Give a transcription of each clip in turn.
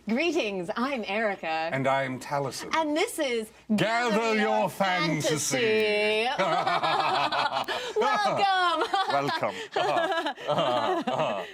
Greetings, I'm Erica. And I'm Taliesin. And this is Gather Your Fantasy. Welcome. Welcome.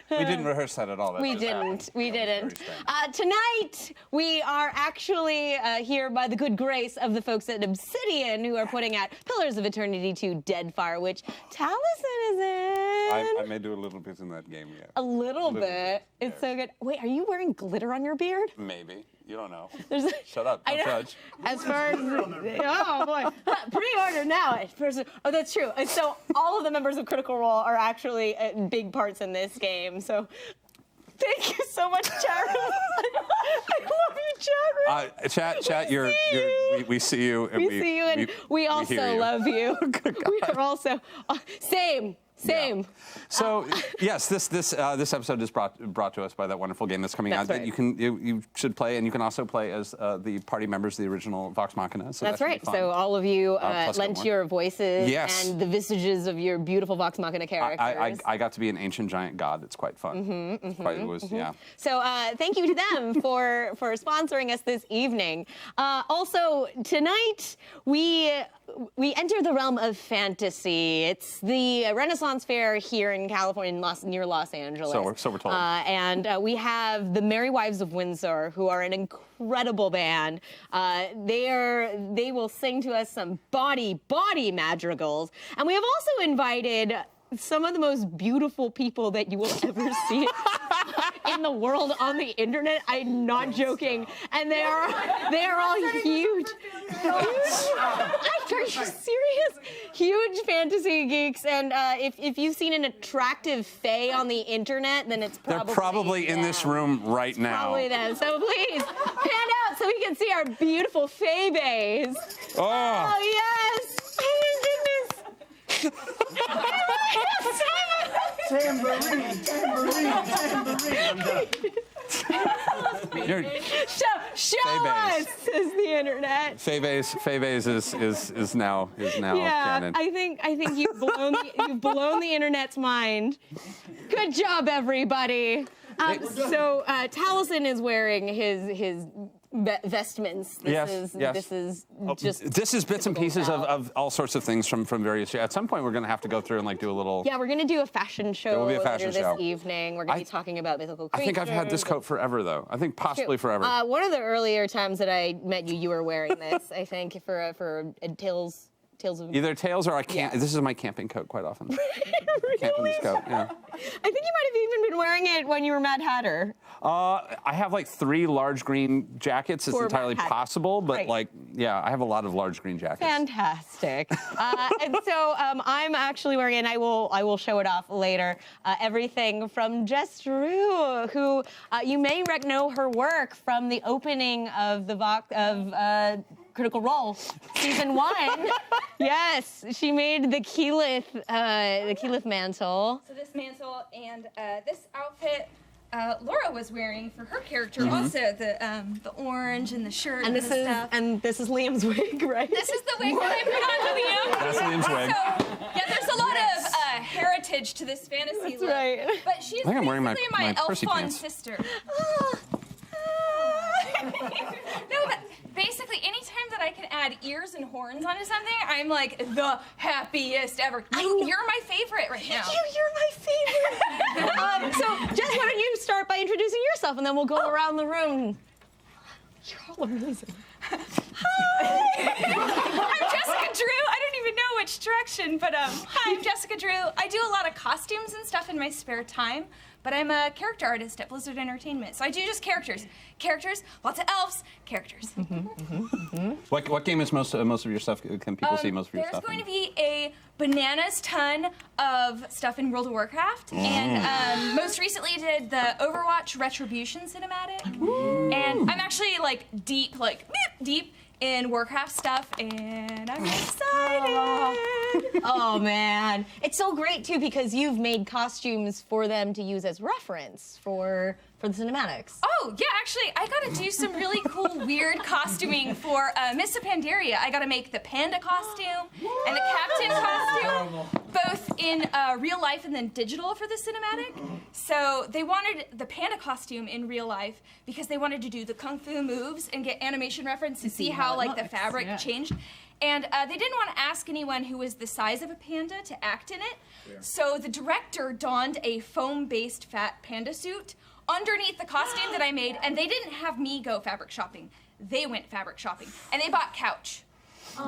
We didn't rehearse that at all. That We just didn't. happened. We Very didn't. strange. Tonight, we are actually here by the good grace of the folks at Obsidian who are putting out Pillars of Eternity 2 Deadfire, which Taliesin is in. I may do a little bit in that game, yeah. A little bit. It's so good. Wait, are you wearing glitter on your beard? Maybe. You don't know. There's Shut up. I Don't know. judge. As far as oh boy, pre-order now. Oh, that's true. And so all of the members of Critical Role are actually big parts in this game. So thank you so much, chat room. I love you, chat room. Chat. We see you. And We see you, and we also hear you. love you. We are also same. Yeah. So yes, this episode is brought to us by that wonderful game that's coming That's out right. that you should play, and you can also play as the party members of the original Vox Machina. So That's that should right. be fun. So all of you plus lent one. your voices Yes. and the visages of your beautiful Vox Machina characters. I got to be an ancient giant god. It's quite fun. Yeah. So thank you to them for sponsoring us this evening. Also, tonight we enter the realm of fantasy. It's the Renaissance Fair here in California, near Los Angeles. So we're told. And we have the Merry Wives of Windsor, who are an incredible band. They will sing to us some body madrigals. And we have also invited some of the most beautiful people that you will ever see in the world on the internet. I'm not joking. And they are all huge. Are you serious? Huge fantasy geeks. And if you've seen an attractive fae on the internet, then it's They're probably in this room right now. Probably them. So please pan out so we can see our beautiful fae bays. Oh. Oh yes! Oh my goodness! Tambourine. I'm done. Show Fae us, bays. says the internet. Faybase is now Yeah, canon. I think you've blown the internet's mind. Good job, everybody. So Taliesin is wearing his vestments. This is just. This is bits and typical pieces Tal. of all sorts of things from various. At some point, we're going to have to go through and do a little. Yeah, we're gonna do a fashion show There will be a fashion later show. this evening. We're gonna be talking about mythical I creatures. think I've had this coat forever, though. I think possibly forever. One of the earlier times that I met you, you were wearing this. I think for Tales of. Either Tails or I can't. Yeah. This is my camping coat quite often. Really? Camp in this coat. Yeah. I think you might have even been wearing it when you were Mad Hatter. I have like 3 large green jackets. It's For entirely Mad Hatter. possible, but Right. I have a lot of large green jackets. Fantastic. And so I'm actually wearing, and I will show it off later, everything from Jess Drew, who you may know her work from the opening of Critical Role, season 1. Yes, she made the Keyleth mantle. So this mantle and this outfit Laura was wearing for her character also the orange and the shirt And the stuff. this is Liam's wig, right? This is the wig that I put on Liam. That's Liam's wig. So yeah, there's a lot of heritage to this fantasy That's look. right. But she's think I'm wearing my basically Percy elf-on pants. sister. No, but basically, anytime that I can add ears and horns onto something, I'm like the happiest ever. You're my favorite right now. You're my favorite. So, Jess, why don't you start by introducing yourself, and then we'll go around the room. You're all amazing. I'm Jessica Drew. I don't even know which direction, but hi, I'm Jessica Drew. I do a lot of costumes and stuff in my spare time, but I'm a character artist at Blizzard Entertainment, so I do just characters. Characters, lots of elves, characters. What game is most of your stuff? Can people see most of your There's stuff? going to be a bananas ton of stuff in World of Warcraft, and most recently did the Overwatch Retribution cinematic, and I'm actually deep in Warcraft stuff, and I'm excited. Oh man, it's so great too because you've made costumes for them to use as reference for for the cinematics. Oh, yeah, actually, I got to do some really cool, weird costuming for Miss Pandaria. I got to make the panda costume and the captain costume, both in real life and then digital for the cinematic. So they wanted the panda costume in real life because they wanted to do the kung fu moves and get animation reference to see how like the fabric changed. And they didn't want to ask anyone who was the size of a panda to act in it. So the director donned a foam-based fat panda suit underneath the costume that I made, and they didn't have me go fabric shopping. They went fabric shopping, and they bought couch. I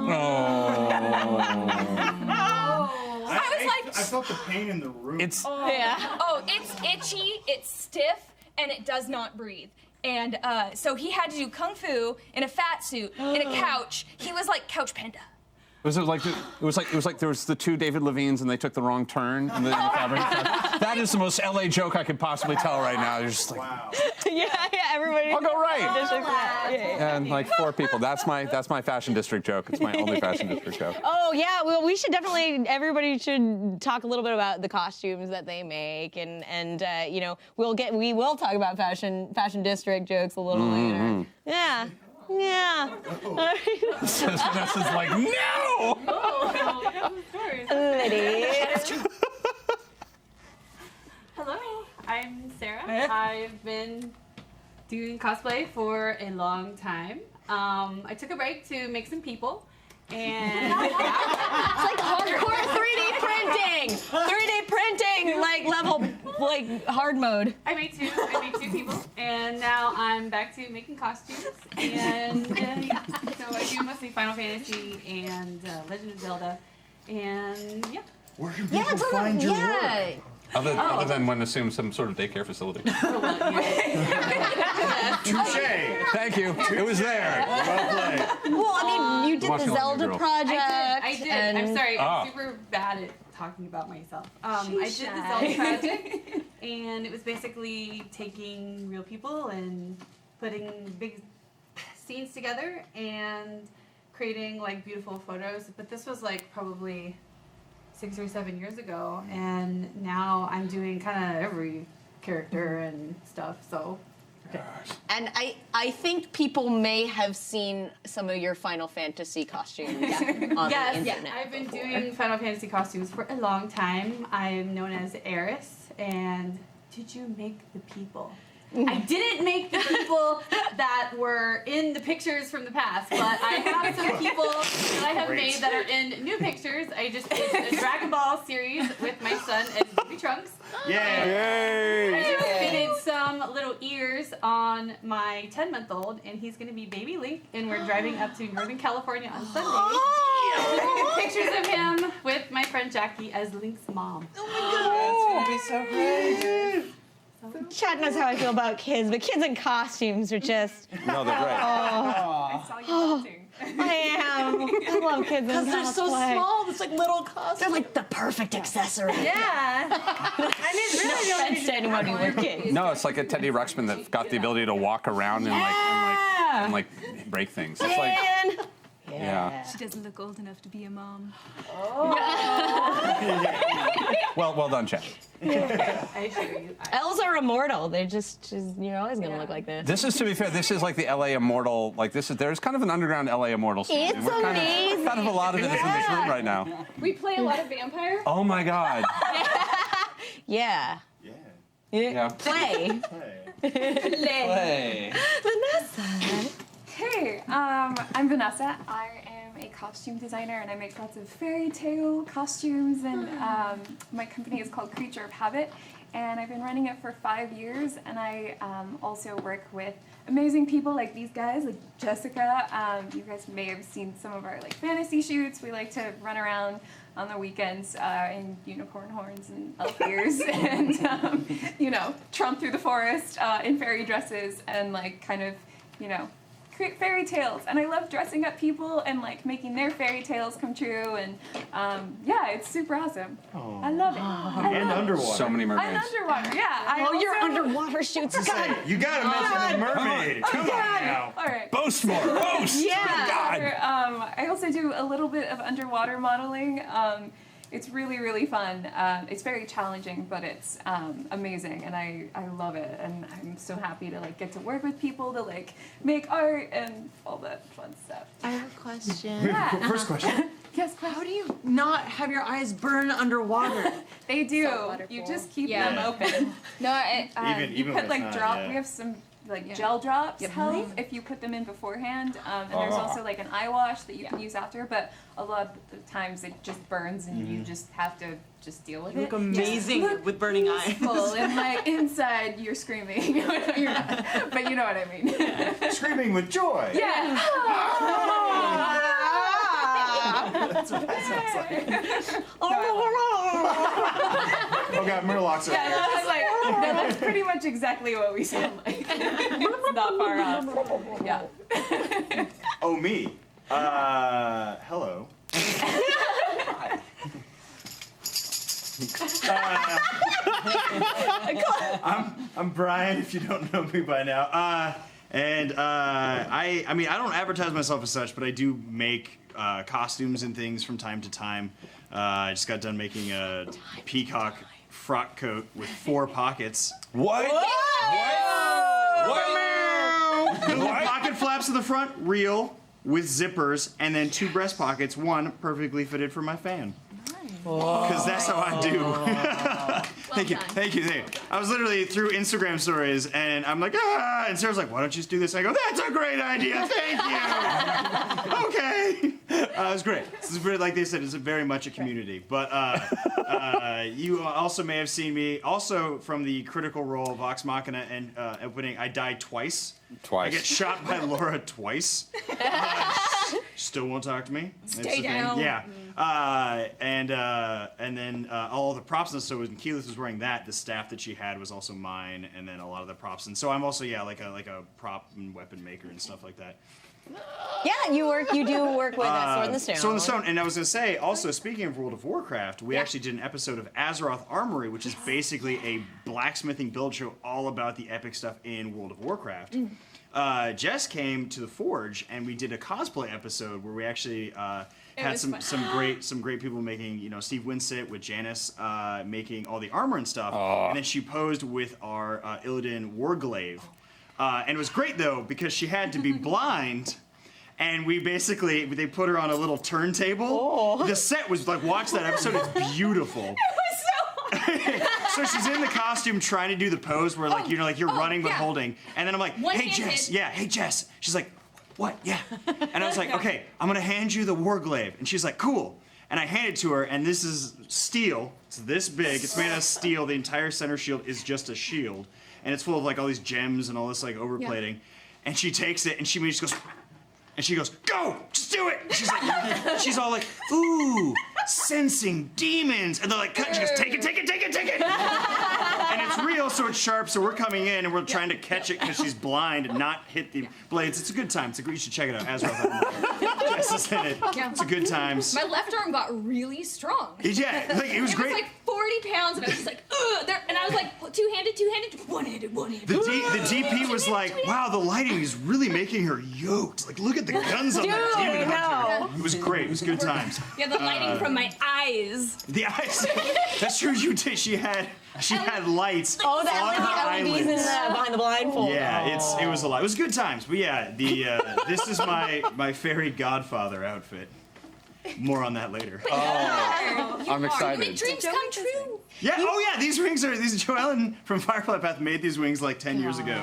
was like, I felt the pain in the room. It's oh, it's itchy, it's stiff, and it does not breathe. And so he had to do kung fu in a fat suit, in a couch. He was like Couch Panda. It was like there was the two David Levines and they took the wrong turn in the fabric. That is the most LA joke I could possibly tell right now. You're just like, Wow. Yeah, everybody. I'll go right. Yeah. And like 4 people. That's my fashion district joke. It's my only fashion district joke. Oh yeah, well we should definitely, everybody should talk a little bit about the costumes that they make, and you know, we will talk about fashion district jokes a little later. Yeah. Yeah. Vanessa's like, no! Liddy. Hello, I'm Sarah. I've been doing cosplay for a long time. I took a break to make some people, and It's like hardcore 3D printing. 3D printing, like level, like hard mode. I made two people, and now I'm back to making costumes. And yeah, so I do mostly Final Fantasy and Legend of Zelda, and yeah. Where can people find your work? Other than when assumed some sort of daycare facility. Touche. Thank you. It was there. Well played. Well, I mean, you did Watching the all Zelda you girls. project. I did. I'm and- sorry. Ah. I'm super bad at talking about myself. I did the Zelda project, and it was basically taking real people and putting big scenes together and creating like beautiful photos. But this was like probably 6 or 7 years ago, and now I'm doing kind of every character and stuff. So. And I think people may have seen some of your Final Fantasy costumes on the internet. I've been doing Final Fantasy costumes for a long time. I'm known as Eris, and did you make the people? I didn't make the people that were in the pictures from the past, but I have some people that I have made that are in new pictures. I just did a Dragon Ball series with my son as Baby Trunks. Yeah. Yay! I just fitted some little ears on my 10-month-old, and he's going to be Baby Link, and we're driving up to Northern California on Sunday. Pictures of him with my friend Jackie as Link's mom. That's gonna be so great. Chad knows how I feel about kids, but kids in costumes are just. No, they're great. I saw you watching. I am. I love kids in They're so cosplay. small. It's like little costumes. They're like the perfect accessory. Yeah. I mean, it's really No offense to anyone who were kids. No, it's like a Teddy Ruxpin that got the ability to walk around and like break things. It's like, Man. yeah. She doesn't look old enough to be a mom. Well done, Chad. I assure you. Elves are immortal. They're just you're always gonna look like this. This is, to be fair, this is like the LA Immortal. Like there's kind of an underground LA Immortal scene. It's and we're amazing. Kind of a lot of it is in this room right now. We play a lot of vampire. Oh my God. Yeah. Yeah. Yeah. Play. Hey. Vanessa. Hey, I'm Vanessa. I am a costume designer and I make lots of fairy tale costumes, and my company is called Creature of Habit, and I've been running it for 5 years, and I also work with amazing people like these guys, like Jessica. You guys may have seen some of our like fantasy shoots. We like to run around on the weekends in unicorn horns and elf ears and tromp through the forest in fairy dresses and like kind of, create fairy tales. And I love dressing up people and like making their fairy tales come true, and it's super awesome. I love it. And underwater. So many I'm mermaids. underwater, yeah. Your also- underwater shoots. God. You gotta mention the mermaid. Come on now. All right. Boast more. Boast. Yeah. Good God. I also do a little bit of underwater modeling. it's really, really fun. It's very challenging, but it's amazing, and I love it. And I'm so happy to like get to work with people to like make art and all that fun stuff. I have a question. Yeah. First question. Yes, How do you not have your eyes burn underwater? they do. waterfall. You just keep Yeah. them open. No, it, Even- You even put when like it's not, drop. yeah. We have some like gel drops help if you put them in beforehand, and there's also like an eye wash that you can use after. But a lot of the times it just burns, and you just have to just deal with You it. look amazing with burning eyes. Well, and like inside you're screaming. You're not, but you know what I mean. Screaming with joy. Yeah. That's what that sounds like. Oh God, Murlocs are Yeah, here. that's like no, that's pretty much exactly what we sound like. It's not far off. Yeah. Oh, me. Hello. I'm Brian, if you don't know me by now. I mean, I don't advertise myself as such, but I do make costumes and things from time to time. I just got done making a peacock frock coat with 4 pockets. What? The little pocket flaps in the front, real, with zippers, and then 2 breast pockets, one perfectly fitted for my fan. Because that's how I do. Thank you. I was literally through Instagram stories, and I'm like, and Sarah's like, why don't you just do this? I go, that's a great idea, thank you. Okay. It was great. This is very, like they said, it's very much a community. But you also may have seen me, also from the Critical Role Vox Machina and opening, I died twice. I get shot by Laura twice. Still won't talk to me. That's the thing. down. Yeah. And then all the props and stuff. When Keyleth was wearing that, the staff that she had was also mine, and then a lot of the props. And so I'm also like a prop and weapon maker and stuff like that. Yeah, you do work with Sword in the Stone. Sword in the Stone. And I was gonna say, also speaking of World of Warcraft, we actually did an episode of Azeroth Armory, which is basically a blacksmithing build show all about the epic stuff in World of Warcraft. Jess came to the Forge, and we did a cosplay episode where we actually had was some great people making, Steve Winsett with Janice making all the armor and stuff, and then she posed with our Illidan Warglaive, and it was great though because she had to be blind. And they put her on a little turntable. The set was like, watch that episode, it's beautiful. So she's in the costume trying to do the pose where you're running but yeah. holding. And then I'm like, hey Jess. Yeah, hey Jess. She's like, what? Yeah. And I was like, okay, I'm gonna hand you the Warglaive. And she's like, cool. And I hand it to her, and this is steel. It's this big. It's made out of steel. The entire center shield is just a shield. And it's full of like all these gems and all this like overplating. And she takes it and she just goes, and she goes, go, just do it. And she's all like, ooh, sensing demons. And they're like, cut. And she goes, take it. And it's real, so it's sharp. So we're coming in and we're trying to catch it because she's blind and not hit the blades. It's a good time. You should check it out. Azeroth. Jess is in it. Yeah. It's a good times. my left arm got really strong. Yeah, it was It great. was like 40 pounds, and I was just like, ugh. And I was like, two-handed, one-handed. The DP was like, wow, the lighting is really making her yoked. Like, look at the guns on that demon hunter. It was great. It was good times. Yeah, the lighting from my eyes. The eyes. That's true. You did. She had lights Oh, on the her LEDs eyelids. behind the blindfold. Yeah, it was a lot. It was good times. But yeah, this is my fairy godfather outfit. More on that later. I'm You excited. make dreams come true. Yeah. Oh yeah. These Joellen from Firefly Path made these wings like 10 years ago,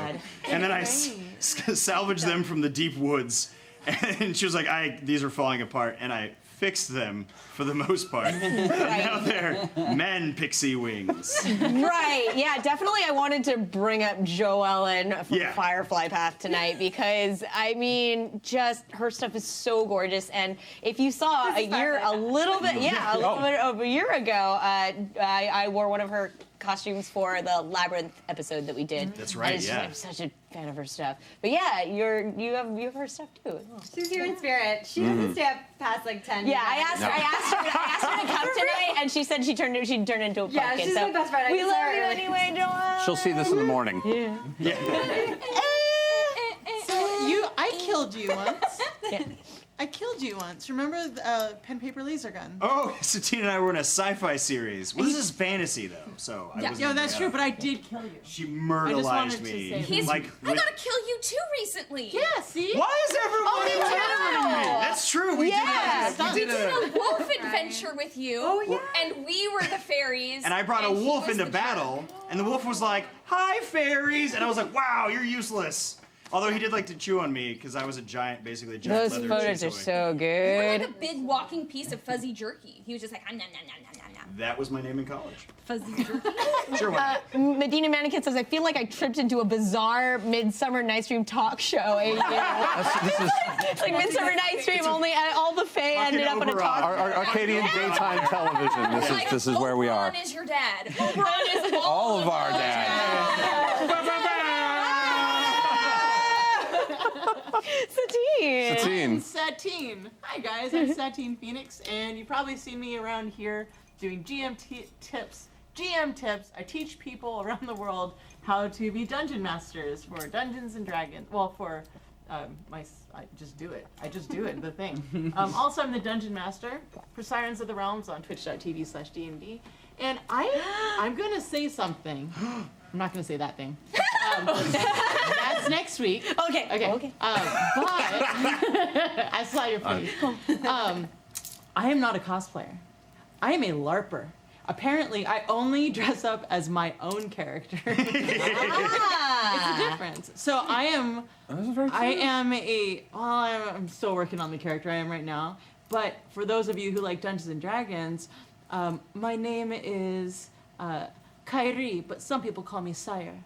and then I salvaged them from the deep woods. And she was like, these are falling apart, and I fixed them for the most part. And now they're men pixie wings. Right. Yeah, definitely I wanted to bring up Joellen from Yeah. Firefly Path tonight because, I mean, just her stuff is so gorgeous. And if you saw a little bit of a year ago, I wore one of her costumes for the Labyrinth episode that we did. That's right, And yeah. I'm such a fan of her stuff. But yeah, you have her stuff too. as well. She's here in spirit. She doesn't stay up past like 10. Yeah, I asked her to come tonight, and she said she'd turn into a pumpkin. Yeah, she's so my best friend. I we can love tell her you early. anyway, Joelle. She'll see this in the morning. I killed you once. I killed you once. Remember pen, paper, laser gun? Oh, Satine and I were in a sci-fi series. Well, this is fantasy though, so I wasn't. Yeah, that's true, but I did kill you. She I just murderized wanted to me. say that. He's, Like, I gotta kill you too recently. Yeah, see? why is everyone murdering me? That's true. We Yeah. did. We did a wolf adventure with you. Oh yeah. And we were the fairies. And I brought a and he wolf was into the battle, and the wolf was like, "Hi, fairies," and I was like, "Wow, you're useless." Although he did like to chew on me because I was basically a giant Those leather photos chew are toy. so We're good. like a big walking piece of fuzzy jerky. He was just like, nom, nom, nom, nom, nom, nom. That was my name in college. Fuzzy jerky. Sure. Why not? Medina Mannequin says, I feel like I tripped into a bizarre Midsummer Night's Dream talk show. This is It's like Midsummer Night's Dream, only all the Fae ended up in a talk. our Arcadian daytime television. This is where we are. Oberon is your dad. Oberon is All of our dads. Satine. Satine. Satine. Hi guys, I'm Satine Phoenix, and you probably see me around here doing GM tips. I teach people around the world how to be dungeon masters for Dungeons and Dragons. Well, for I just do it. The thing. Also, I'm the dungeon master for Sirens of the Realms on Twitch.tv/DMD. And I'm gonna say something. I'm not gonna say that thing. That's next week. Okay. Okay. But I saw your face. I am not a cosplayer. I am a LARPer. Apparently, I only dress up as my own character. It's a difference. So I'm still working on the character I am right now. But for those of you who like Dungeons and Dragons, my name is Kyrie, but some people call me Sire.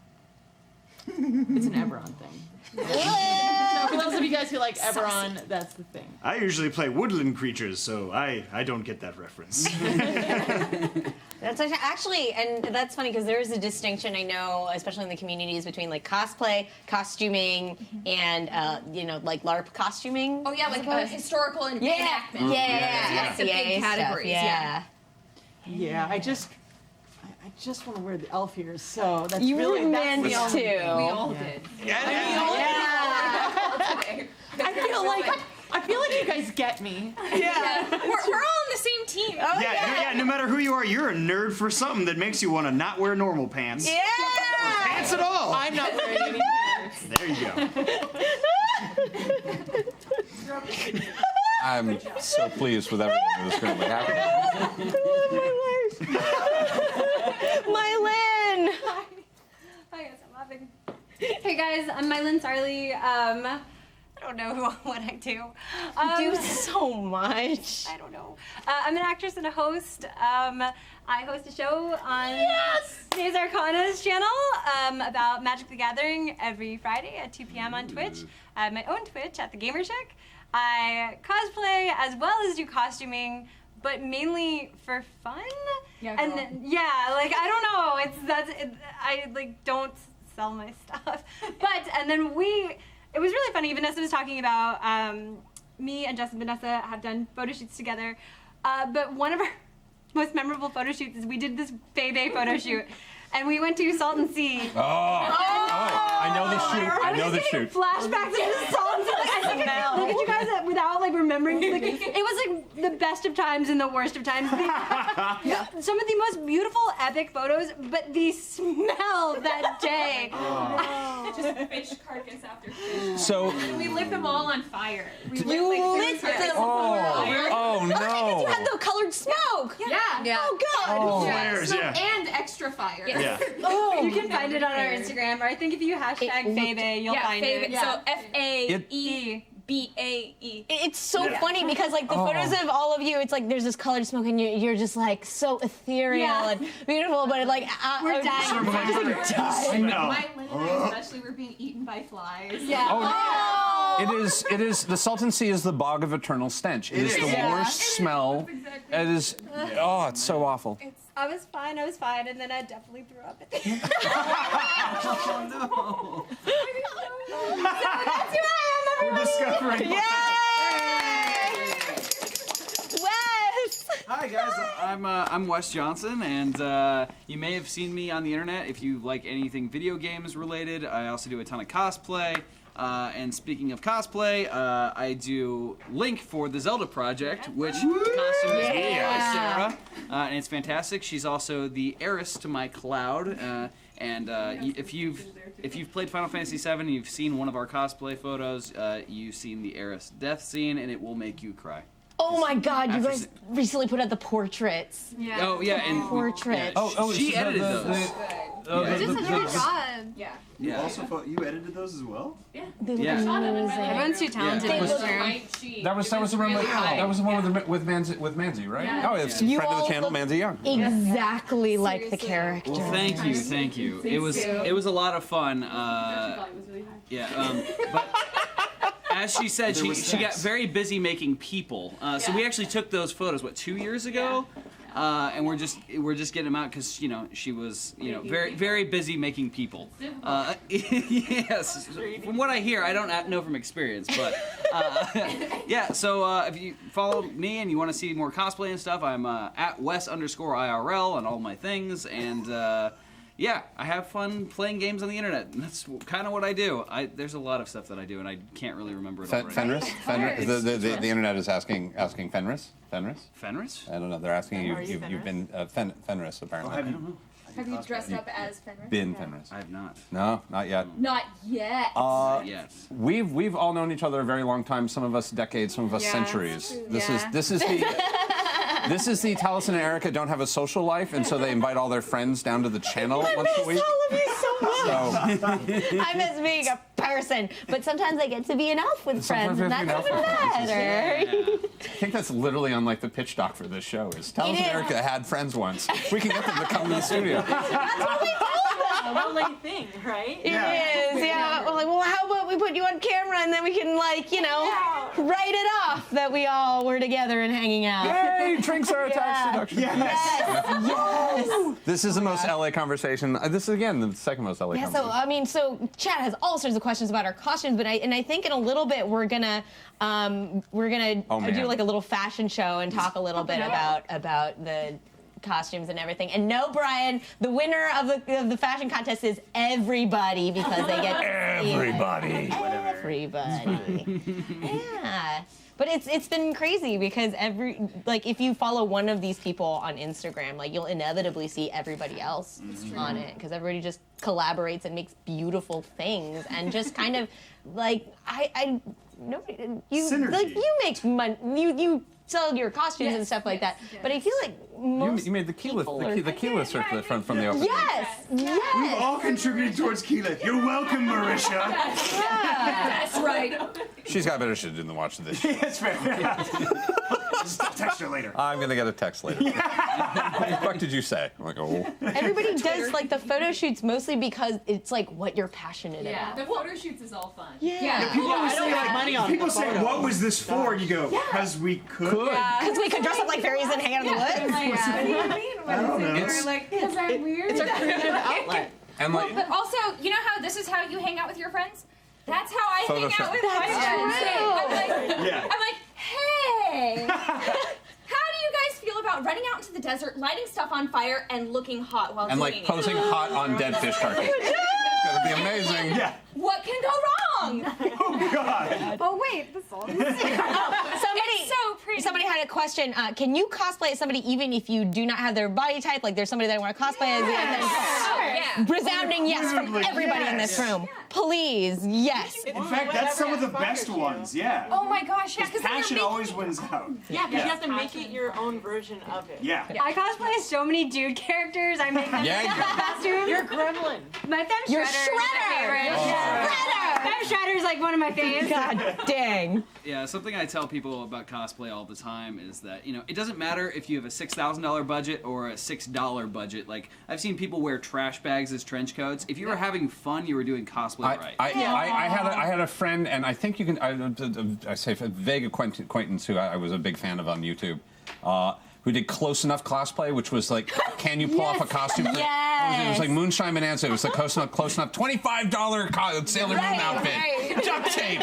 It's an Eberron thing. So for those of you guys who like Eberron, that's the thing. I usually play woodland creatures, so I don't get that reference. That's actually, and that's funny because there is a distinction I know, especially in the communities, between like cosplay, costuming, and like LARP costuming. Oh yeah, like historical and reenactment. Yeah. the big categories. Yeah. Yeah, I just want to wear the elf ears, so that's You really were that's meant the only- to. We all did. I feel like you guys get me. Yeah. We're all on the same team. Yeah, no matter who you are, you're a nerd for something that makes you want to not wear normal pants. Yeah. Pants at all. I'm not wearing any pants. There you go. I'm so pleased with everything that's currently happening. Mylin. Hi guys, I'm laughing. Hey guys, I'm Mylin Sarley. I don't know what I do. Do so much. I don't know. I'm an actress and a host. I host a show on Days Arcana's channel about Magic the Gathering every Friday at 2 p.m. on Twitch. I have my own Twitch at The Gamer Shack. I cosplay as well as do costuming, but mainly for fun. Yeah, And girl. then, I like don't sell my stuff. But and then it was really funny. Vanessa was talking about me and Jess and Vanessa have done photo shoots together. But one of our most memorable photo shoots is we did this Bay photo shoot. And we went to Salton Sea. I know the shoot. I know the shoot. Flashbacks to Salton Sea. Like, look at you guys without like remembering. Like, it was like the best of times and the worst of times. Some of the most beautiful, epic photos, but the smell that day. Just fish carcass after fish. So, We lit them all on fire. You lit them. oh no. You had the colored smoke. Yeah. Oh God. Flares, yeah. And extra fire. Yeah. Oh. You can find it on our Instagram, or I think if you hashtag Febe, you'll find it. So FAEBAE. It's so funny because like the photos of all of you, it's like there's this colored smoke and you're just like so ethereal and beautiful, but like We're dying. Sort of like, I know. My Lynn and I especially were being eaten by flies. Yeah. It is, the Salton Sea is the bog of eternal stench. It is the worst smell. It is, it's so awful. I was fine, and then I definitely threw up at the end. We're discovering. Wes. Hi guys, I'm Wes Johnson, and you may have seen me on the internet if you like anything video games related. I also do a ton of cosplay. And speaking of cosplay, I do Link for the Zelda project, which costume is made by Sarah, and it's fantastic. She's also the heiress to my Cloud. If you've played Final Fantasy VII and you've seen one of our cosplay photos, you've seen the heiress death scene, and it will make you cry. Oh my God! You After guys recently put out the portraits. Yeah. Oh yeah, and Portraits. she edited those. You did such a good job. Yeah. Yeah. You edited those as well? They look Yeah. amazing. Everyone's too talented Yeah. in this They room. That was the one with Manzi, right? Yeah. Oh, it's You friend of all the channel, look Manzi Young. Exactly like the Seriously. character. Well, thank you. It was a lot of fun. Volume was really high. Yeah, but as she said, she got very busy making people. So we actually took those photos 2 years ago, and we're just getting them out because she was very busy making people. Yes, from what I hear, I don't know from experience, but yeah. So if you follow me and you want to see more cosplay and stuff, I'm at Wes_IRL on all my things, and yeah, I have fun playing games on the internet. And that's kind of what I do. There's a lot of stuff that I do, and I can't really remember it all right now. Fenris? The internet is asking Fenris? Fenris? I don't know. They're asking you. Are you You've been Fenris apparently. I don't know. Have you dressed up as Fenris? Been Fenris. I have not. No, not yet. Not yet. Yes. We've all known each other a very long time. Some of us decades, some of us centuries. This is the Taliesin and Erica don't have a social life, and so they invite all their friends down to the channel once a week. all of you so much. So, I miss being a person, but sometimes I get to be an elf with friends, and that's even better. I think that's literally on like the pitch doc for this show. Is Taliesin and is. Erica had friends once. We can get them to come to the studio. That's what we told them. A lovely thing, right? It is, yeah. We're like, well, how about we put you on camera and then we can, write it off that we all were together and hanging out. Hey, drinks are a tax deduction. Yes. This is the most LA conversation. This is again the second most LA Yeah, conversation. so Chad has all sorts of questions about our costumes, but I think in a little bit we're gonna do like a little fashion show and talk a little bit about the costumes and everything. And no, Brian, the winner of the fashion contest is everybody because they get Everybody. everybody. Yeah. But it's been crazy because if you follow one of these people on Instagram, you'll inevitably see everybody else on it because everybody just collaborates and makes beautiful things and just kind of Synergy. you make money, you sell your costumes and stuff like that. But I feel like most You made the keyless circlet from the opening. Yes. We've all contributed towards Keyleth. You're welcome, Marisha. That's right. She's got better shit to do than watch this. That's fair. Just text her later. I'm gonna get a text later. What the fuck did you say? I'm like, oh. Everybody does the photo shoots mostly because it's what you're passionate Yeah, about. the photo shoots is all fun. Yeah. People always say, money on people the say, photo. what was this for? And you go, because we could. Because we could dress up like fairies and hang out in the woods. I don't know. Because I'm weird. It's a creative outlet. And But also, you know how this is how you hang out with your friends? That's how I hang Photoshop. out with my friends. Yeah. I'm like, hey, how do you guys feel about running out into the desert, lighting stuff on fire, and looking hot while and doing like it? posing hot on dead fish carcass. It's gonna be amazing. Yeah. What can go wrong? Oh, God. Oh wait, this all. It's so pretty. Somebody had a question. Can you cosplay as somebody even if you do not have their body type? Like there's somebody that I want to cosplay as. Oh, yeah. Resounding yes from Unequivocally, everybody in this room. Please, yes. In fact, that's some of the best ones. Yeah. Oh my gosh, yeah, because Passion always wins out. Yeah, because you have to make it your own version of it. Yeah. I cosplay as so many dude characters. I make them Yeah, costumes. You're Gremlin. My Fem You're Shredder. is my favorite. Shredder. Fem Shredder is like one of my faves. God dang. Yeah, something I tell people about cosplay all the time is that, it doesn't matter if you have a $6,000 budget or a $6 budget. Like, I've seen people wear trash bags as trench coats. If you were having fun, you were doing cosplay right. I had a friend, and I think you can. I say a vague acquaintance who I was a big fan of on YouTube, who did Close Enough cosplay, which was like, can you pull off a costume? It was like Moonshine Bonanza. It was like Close Enough, $25 Sailor Moon outfit, duct tape,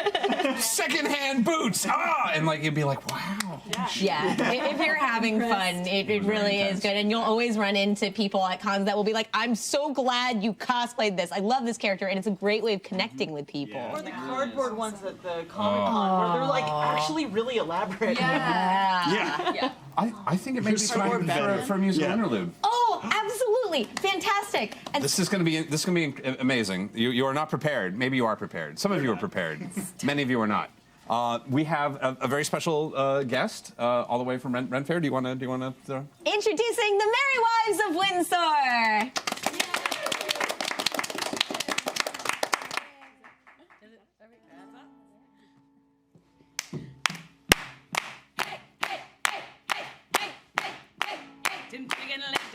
secondhand boots, and you'd be like, wow. Yeah, if you're having fun, it really is good. And you'll always run into people at cons that will be like, I'm so glad you cosplayed this. I love this character. And it's a great way of connecting with people. Or the cardboard ones at the Comic Con, where they're like actually really elaborate. Yeah. I think it makes me fun for a musical interlude. Oh, absolutely. Fantastic. And This is going to be amazing. You are not prepared. Maybe you are prepared. Some of you are prepared. Many of you are not. We have a very special guest all the way from Ren Fair. Do you want to? Introducing the Merry Wives of Windsor.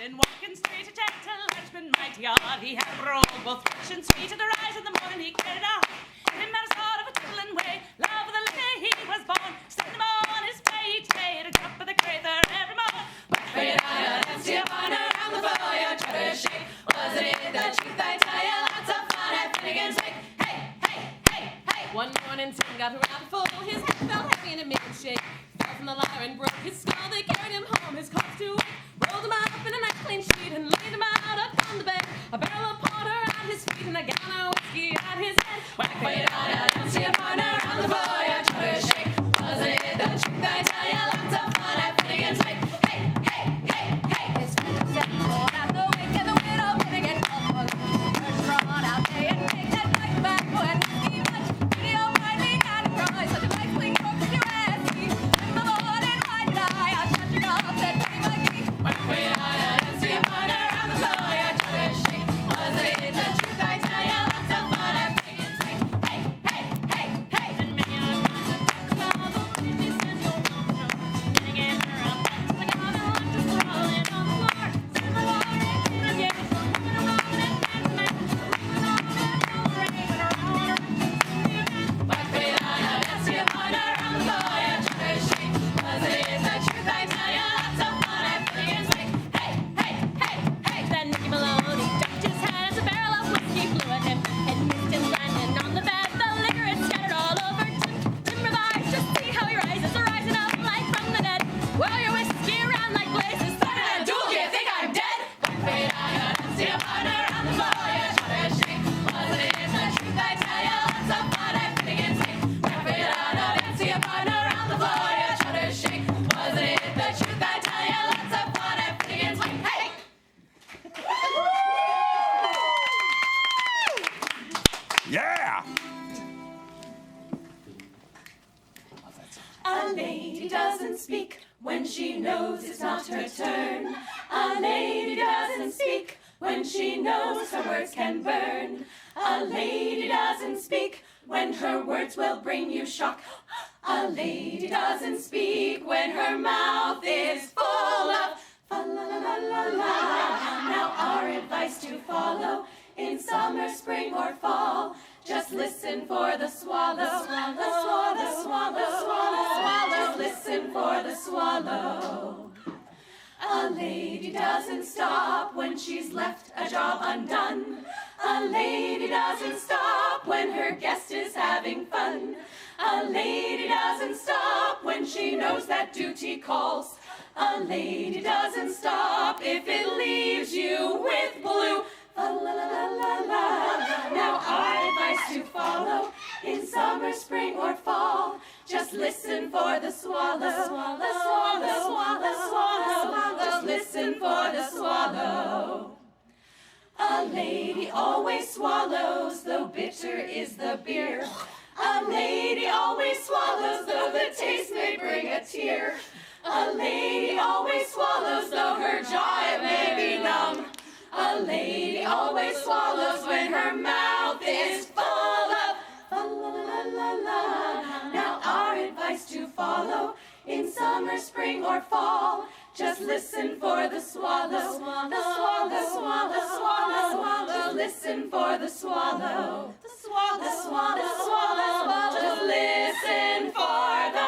Walking straight, a gentle Irishman, mighty odd. He had rolled both rich and sweet. At the rise of the morning, he carried off him at a sort of a tiddling way. Love of the lady he was born, set him on his way each day at a drop of the crather every morning. But you danced your fun around the floor, your treasure shake. Wasn't it the truth I tell you? Lots of fun at Finnegan's Wake. Hey, hey, hey, hey. One morning, Tim got around full. His head felt heavy and it made him shake. Fell from the ladder and broke his skull. They carried him home, his corpse to wake. Rolled him up in a nice clean sheet and laid him out upon the bed. A barrel of porter at his feet and a gallon of whiskey at his head. Whack, wait, dance your partner around the floor, your treasure shake. Wasn't it the truth I tell you? Lots of fun at Finnegan's Wake. Hey, hey, hey, hey. It's Finnegan's Wake at the wake and the widow Finnegan called for the church run out there and take that black back and whiskey much. Video brightly and cry, such a nice clean cook to ask me. And my lord and right and I'll shut your off that day my key. Whack, wait, dance your partner around the floor, your treasure shake. Wasn't it the truth I tell you? Lots of fun at Finnegan's Wake. Hey, hey, hey, hey. And many are Yeah. A lady doesn't speak when she knows it's not her turn. A lady doesn't speak when she knows her words can burn. A lady doesn't speak when her words will bring you shock. A lady doesn't speak when her mouth is full of fa-la-la-la-la-la. Now our advice to follow in summer, spring, or fall. Just listen for the swallow. Swallow, swallow, swallow, swallow. Just listen for the swallow. A lady doesn't stop when she's left a job undone. A lady doesn't stop when her guest is having fun. A lady doesn't stop when she knows that duty calls. A lady doesn't stop if it leaves you with blue. La-la-la-la-la. Now our advice to follow in summer, spring, or fall. Just listen for the swallow. Swallow, swallow, swallow, swallow. Just listen for the swallow. A lady always swallows, though bitter is the beer. A lady always swallows, though the taste may bring a tear. A lady always swallows, though her jaw may be numb. A lady always swallows when her mouth is full of la-la-la-la-la. Now our advice to follow in summer, spring, or fall. Just listen for the swallow. Swallow, swallow, swallow, swallow. Just listen for the swallow. The swallow, swallow, swallow. Just listen for the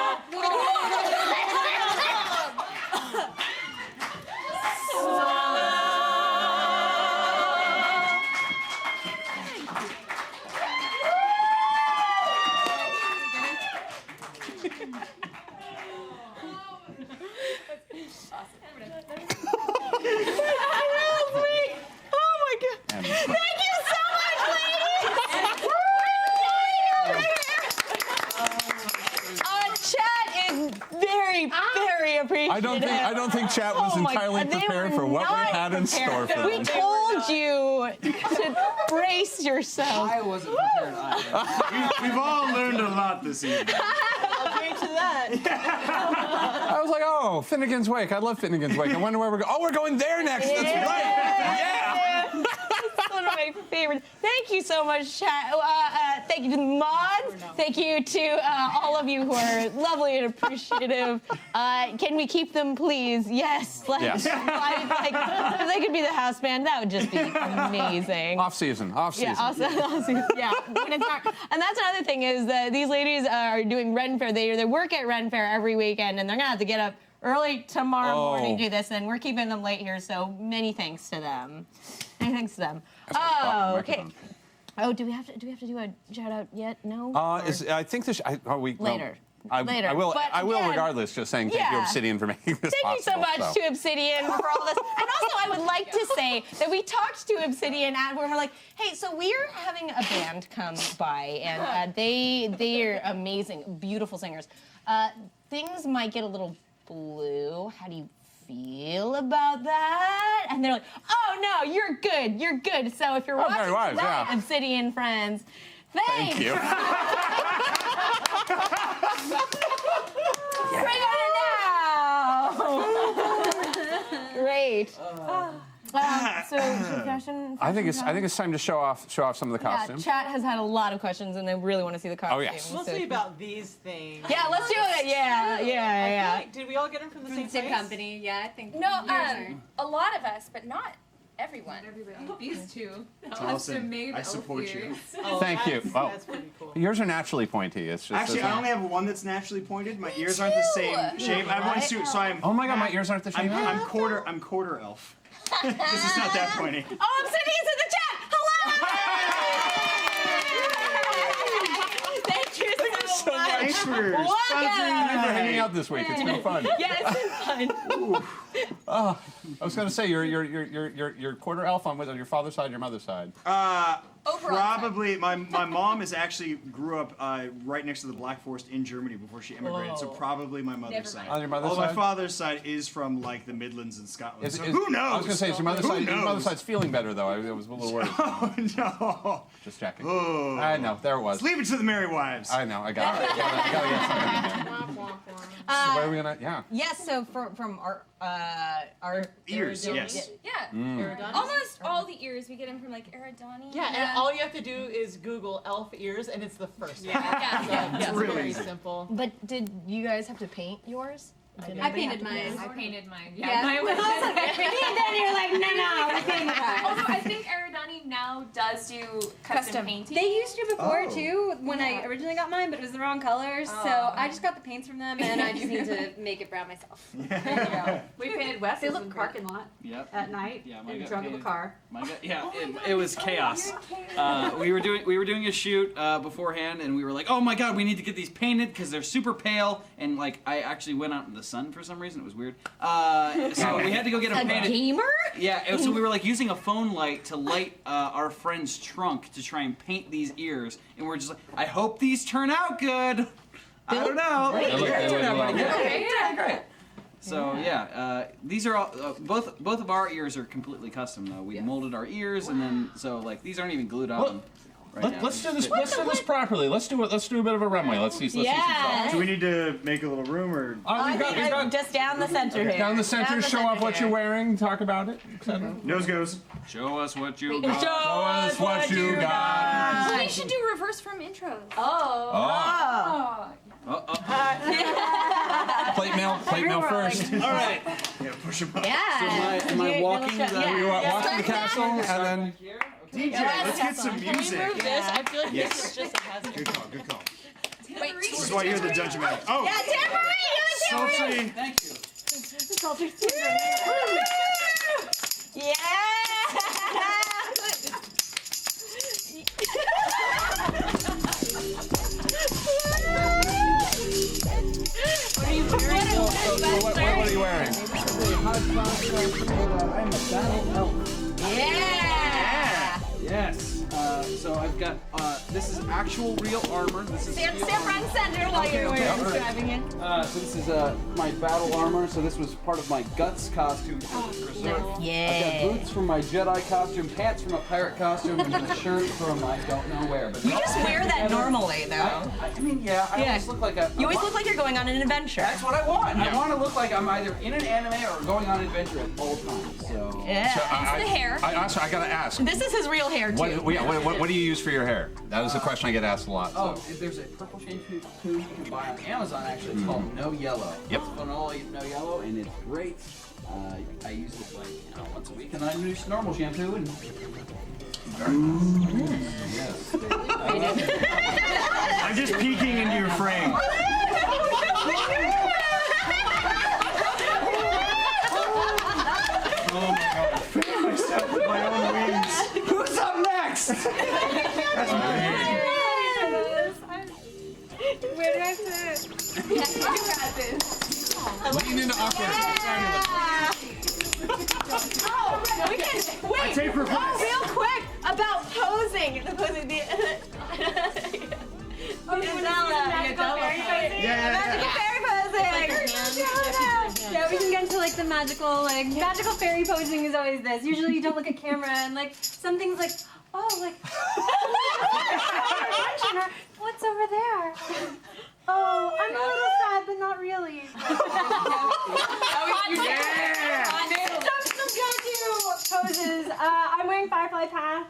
appreciative. I don't think chat was Oh my entirely God, they prepared were for what we not had in store for We them. told you to brace yourself. I wasn't prepared either. We've all learned a lot this evening. I'll drink to that. I was like, oh, Finnegan's Wake. I love Finnegan's Wake. I wonder where we're going. Oh, we're going there next. That's right. Yeah. It's one of my favorites. Thank you so much, chat. Thank you to the mods. Thank you to all of you who are lovely and appreciative. Can we keep them, please? Yes. Yes. Like, if they could be the house band, that would just be amazing. Off season. Yeah, yeah. When it's not, and that's another thing is that these ladies are doing Ren Fair. They work at Ren Fair every weekend, and they're gonna have to get up early tomorrow morning to do this, and we're keeping them late here. So many thanks to them. Many thanks to them. Oh, okay. Oh, do we have to do a shout out yet? No. I think this. Later. I will. But I will again, regardless. Just saying, thank you, yeah. Obsidian, for making this Thank you so possible. much to Obsidian for all this. And also, I would like to say that we talked to Obsidian when we're like, hey, so we're having a band come by, and they're amazing, beautiful singers. Things might get a little blue. How do you feel about that? And they're like, oh no, you're good. So if you're watching very wise, tonight, yeah. Obsidian friends, thanks. Thank you. Bring it now. Great. So fashion. I think it's time to show off some of the Yeah, costumes. chat has had a lot of questions, and they really want to see the costumes. Oh, yes. We'll So- see about these things. Yeah, let's do it. Yeah. Wait, did we all get them from the same Same place? company, yeah, I think. No, yours are. a lot of us, but not everyone. These two. Allison, I support you. Oh, Thank you. Oh. That's pretty cool. Yours are naturally pointy. It's just. Actually, I only have one that's naturally pointed. My ears aren't the same shape. I have one suit, so I'm. Oh my God, my ears aren't the shape. I'm quarter elf. This is not that pointy. Oh, Obsidian's in the chat. Hello. Thank you so much. Thanks for sponsoring Thanks for the hanging night. out this week. It's been fun. Yeah, it's been fun. I was going to say you're quarter elf on your father's side, your mother's side. Probably my mom grew up right next to the Black Forest in Germany before she immigrated, so probably my mother's side. On your mother's Although my side? father's side is from like the Midlands in Scotland. So who knows? I was going to say, is your mother's Who side? Your knows? mother's side's feeling better though. I was a little worried. Oh no! Just checking. Oh. I know. There it was. Leave it to the Merry Wives. I know. I got it. I gotta get something in there. So where are we gonna? Yeah. Yes. So from our Ears, yes. Yeah. Almost all the ears we get them from like Eridani. Yeah, and all you have to do is Google elf ears, and it's the first one. Yeah. It's really very easy. simple. But did you guys have to paint yours? I painted mine. I painted mine. Yeah, mine was. And then you're like, no, I painted Although mine. I think Eridani now does do custom painting. They used to before Oh. too when I originally got mine, but it was the wrong colors. So I just got the paints from them, and I just need to make it brown myself. We painted Wes's in the parking lot Yep. at night Yeah, mine in the got trunk of a painted. car. It was chaos. We were doing a shoot beforehand, and we were like, oh my god, we need to get these painted because they're super pale. And like, I actually went out in the sun for some reason. It was weird. So we had to go get them painted. Gamer? Yeah, and so we were like using a phone light to light our friend's trunk to try and paint these ears, and we're just like, I hope these turn out good. I don't know. They look- Yeah, they it turned look out pretty lovely. good. Yeah, great. So these are all both of our ears are completely custom though. We molded our ears, and then so like these aren't even glued on. Right now. Let's do this. Let's do this properly. Let's do it. Let's do a bit of a runway. Let's see. Yeah. Do we need to make a little room or? I think just down the center here. Down the center. Down the Show off what here. you're wearing. Talk about it. Etc. Nose goes. Show us what you got. Show us what you got. We should do reverse from intros. Oh. Plate mail first. All right. Yeah, push him up. Yeah. Am I walking? You walk to the castle and then. DJ, let's get some music. This, I feel like Yes. this is just a hazard. Good call. Good call. Wait, This is why you're the dungeon master. Oh, Yeah, Tambourine! You're the sultry. Thank you. What are you wearing? Yeah! Yes. So I've got this is actual real armor. This is Stand steel front and center while you're describing it. So this is my battle armor. So this was part of my Guts costume for Berserk. Yeah. I've got boots from my Jedi costume, pants from a pirate costume, and then a shirt from I don't know where. But You just wear that normally, though. I mean, yeah, I always look like You always look like you're going on an adventure. That's what I want. I want to look like I'm either in an anime or going on an adventure at all times. So. Yeah. So It's the hair. I gotta ask. This is his real hair, too. What do you use for your hair? That is a question I get asked a lot. Oh, So. there's a purple shampoo you can buy on Amazon. Actually, it's called No Yellow. Yep. It's No Yellow, and it's great. I use it like once a week, and I use normal shampoo and. Yes. I'm just peeking into your frame. Oh my god, I fan myself with my own wings. Who's up next? That's me. Where do I sit? Lean into awkward. Wait, take for flex. real quick about posing. The posing. Magical fairy posing. Yeah, we can get into like the magical fairy posing is always this. Usually you don't look at camera and like some things like, oh, like, what's over there? Oh, I'm a little sad, but not really. Some go-to poses. I'm wearing Firefly Path.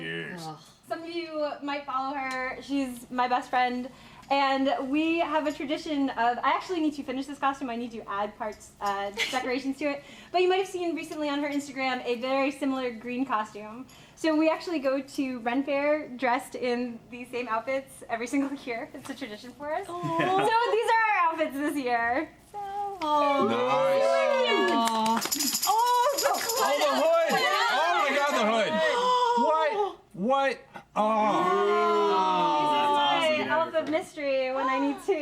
Yes. Some of you might follow her. She's my best friend. And we have a tradition of, I actually need to finish this costume. I need to add parts, decorations to it. But you might have seen recently on her Instagram a very similar green costume. So we actually go to Ren Fair dressed in these same outfits every single year. It's a tradition for us. So these are our outfits this year. So, Nice. Oh, the Oh, the hood! Oh my god, the hood! What? Oh. This is my elf of mystery when I need to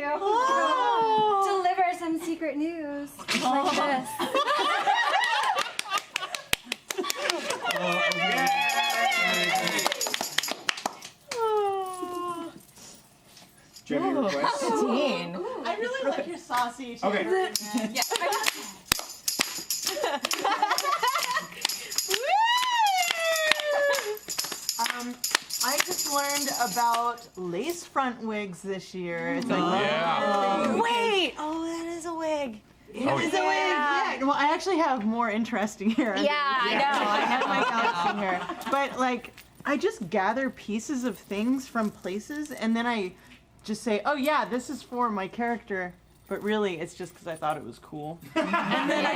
deliver some secret news like this. Do you have your request? Dean. I really like your saucy. Okay. I just learned about lace front wigs this year. It's like Wait. Oh, that is a wig. yeah. Well, I actually have more interesting hair. Yeah, I know. I have my interesting hair, but like I just gather pieces of things from places, and then I just say, "Oh yeah, this is for my character." But really, it's just because I thought it was cool. And then I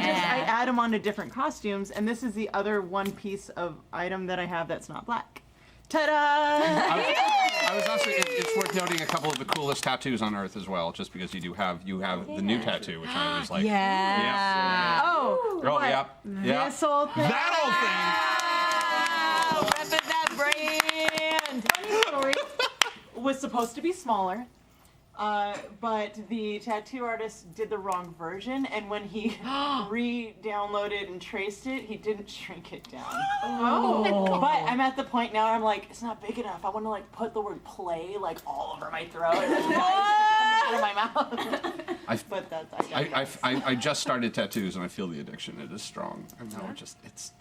add them onto different costumes, and this is the other one piece of item that I have that's not black. Ta-da! I was also. It's worth noting a couple of the coolest tattoos on Earth as well, just because you have the new tattoo, which I was like. Yeah. Oh, Oh, what? yep. Yeah. This whole thing. That whole thing. Repping that brand. Funny story. Was supposed to be smaller. But the tattoo artist did the wrong version, and when he re-downloaded and traced it, he didn't shrink it down. Oh. But I'm at the point now where I'm like, it's not big enough. I want to like put the word play like all over my throat. And it's coming out of my mouth. But that's I just started tattoos and I feel the addiction. It is strong. I know. It's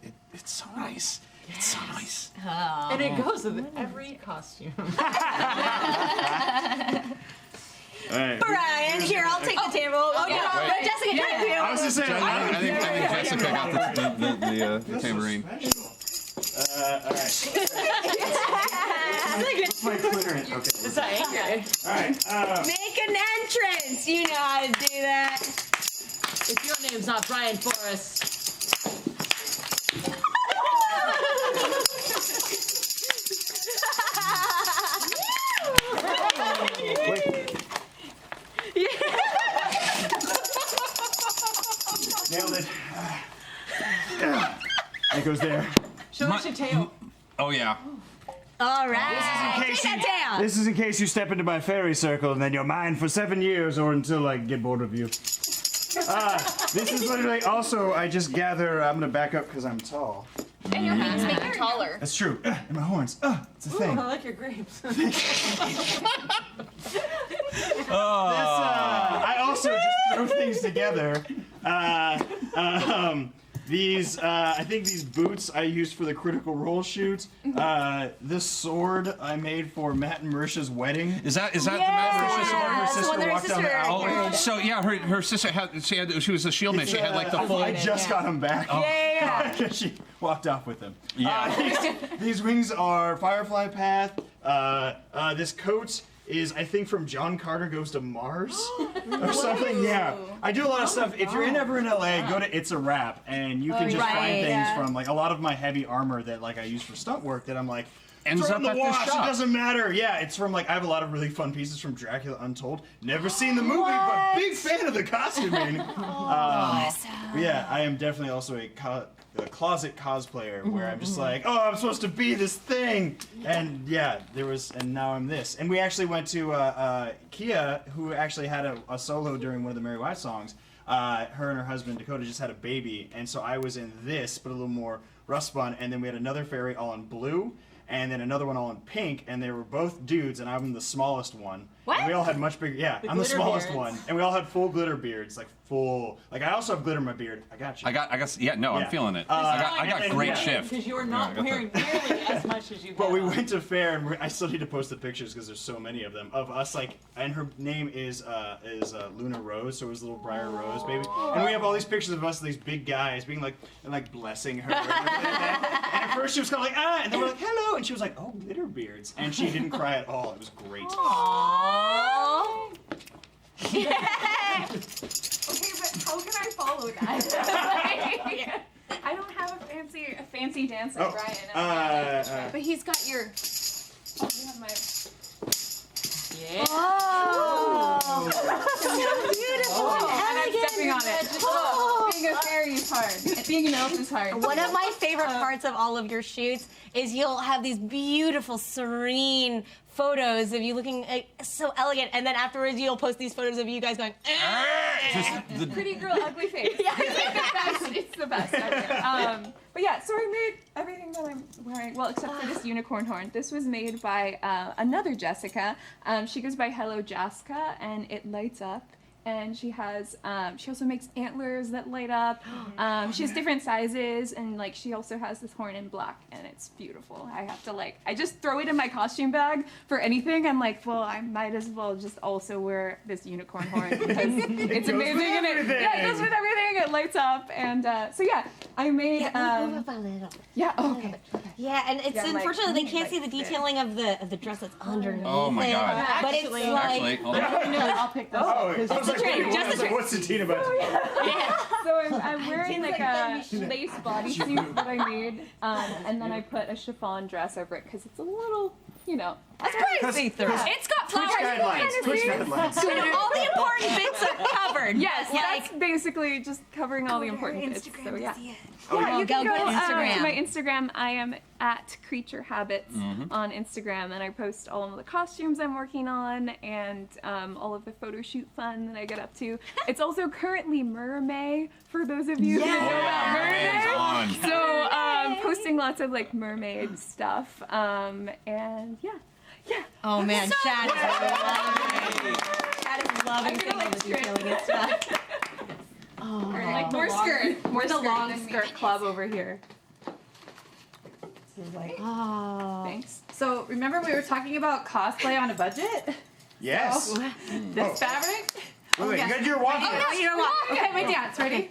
so nice. It's so nice. And it goes with every costume. All right. Brian, here, I'll take the table. Oh, no, Wait. Jessica, thank you. I was just saying. I think Jessica got the tambourine. All right. My clearance. Okay. All right. Make an entrance. You know how to do that. If your name's not Brian Forrest. Nailed it. It goes there. Show us your tail. Oh yeah. All right. Take that down. This is in case you step into my fairy circle and then you're mine for 7 years or until I get bored of you. This is literally also, I just gather, I'm going to back up because I'm tall. And your wings make you taller. That's true. And my horns. It's a thing. I like your grapes. I also just throw things together. I think these boots I used for the Critical Role shoot. This sword I made for Matt and Marisha's wedding. Is that the Matt sword her sister walked down the alley? Oh, so yeah, her sister she was a shield man. She had like the full. I just got him back. Yeah. She walked off with him. Yeah. These wings are Firefly Path. This coat is, I think, from John Carter Goes to Mars or something. Yeah, I do a lot of stuff. If you're ever in LA, go to It's a Wrap, and you can just find things from like a lot of my heavy armor that like I use for stunt work that I'm like. Ends Throw up in the at this wash. It shop. doesn't matter. Yeah, it's from like I have a lot of really fun pieces from Dracula Untold. Never seen the movie, but big fan of the costuming. Yeah, I am definitely also a closet cosplayer where I'm just like, oh, I'm supposed to be this thing, and yeah, and now I'm this. And we actually went to Kia, who actually had a solo during one of the Mary White songs. Her and her husband Dakota just had a baby, and so I was in this, but a little more rust spun. And then we had another fairy all in blue, and then another one all in pink, and they were both dudes, and I'm the smallest one. What? And we all had much bigger. Yeah, I'm the glitter smallest beards. one, and we all had full glitter beards, like full. Like I also have glitter in my beard. I got you. I got. Yeah, no, Yeah. I'm feeling it. I got great shift. Because you are not Yeah, I got wearing nearly as much as you But we have. went to fair, and I still need to post the pictures because there's so many of them of us. Like, and her name is Luna Rose, so it was little Briar Rose, baby. And we have all these pictures of us, these big guys, being like and like blessing her. And at first she was kind of like and then we're like hello, and she was like oh glitter beards, and she didn't cry at all. It was great. Aww. Okay, but how can I follow that? I don't have a fancy dance like Brian. But he's got your. I have my. Oh, so beautiful and And I'm stepping on elegant. it. Oh. Being a fairy is hard. Being an elf is hard. One of my favorite parts of all of your shoots is you'll have these beautiful, serene photos of you looking so elegant, and then afterwards you'll post these photos of you guys going. Just the, Pretty girl, ugly face. Yeah, it's the best ever. But yeah, so I made everything that I'm wearing, well, except for this unicorn horn. This was made by another Jessica. She goes by Hello Jaska, and it lights up. And she has, she also makes antlers that light up. She has different sizes, and like she also has this horn in black, and it's beautiful. I have to I just throw it in my costume bag for anything. I'm like, well, I might as well just also wear this unicorn horn because it's amazing, and it goes with everything. It lights up, and so yeah, I made. Move up a little. Yeah. Oh, okay. Yeah, and it's Yeah, I'm like, unfortunately they mm, can't see the like this. detailing of the dress that's underneath. Oh my it, God. But it's Actually- like. hold on. No, I'll pick this up. I was like, trick, wait, just a trick. what's the teen about? to do? So I'm wearing like a lace bodysuit that I made, and then I put a chiffon dress over it because it's a little, That's pretty see-through. It's got Twitch flowers. guidelines. Twitch guidelines. All the important bits are covered. Yes, that's basically just covering all the important bits. So yeah. Yeah, You can go go to Instagram. to my Instagram. I am at Creature Habits on Instagram, and I post all of the costumes I'm working on and all of the photo shoot fun that I get up to. It's also currently Mermay for those of you who know about Mermaid's Mermay. on. So posting lots of like mermaid stuff, and yeah. Oh man, Chad is loving. Chad is loving seeing all the detailing and stuff. Or like more skirt. We're the long skirt club over here. Oh. Thanks. So remember we were talking about cosplay on a budget? Yes. This fabric? Wait, you gotta do your walk. Oh, no, you know what? Okay, my dance. Ready?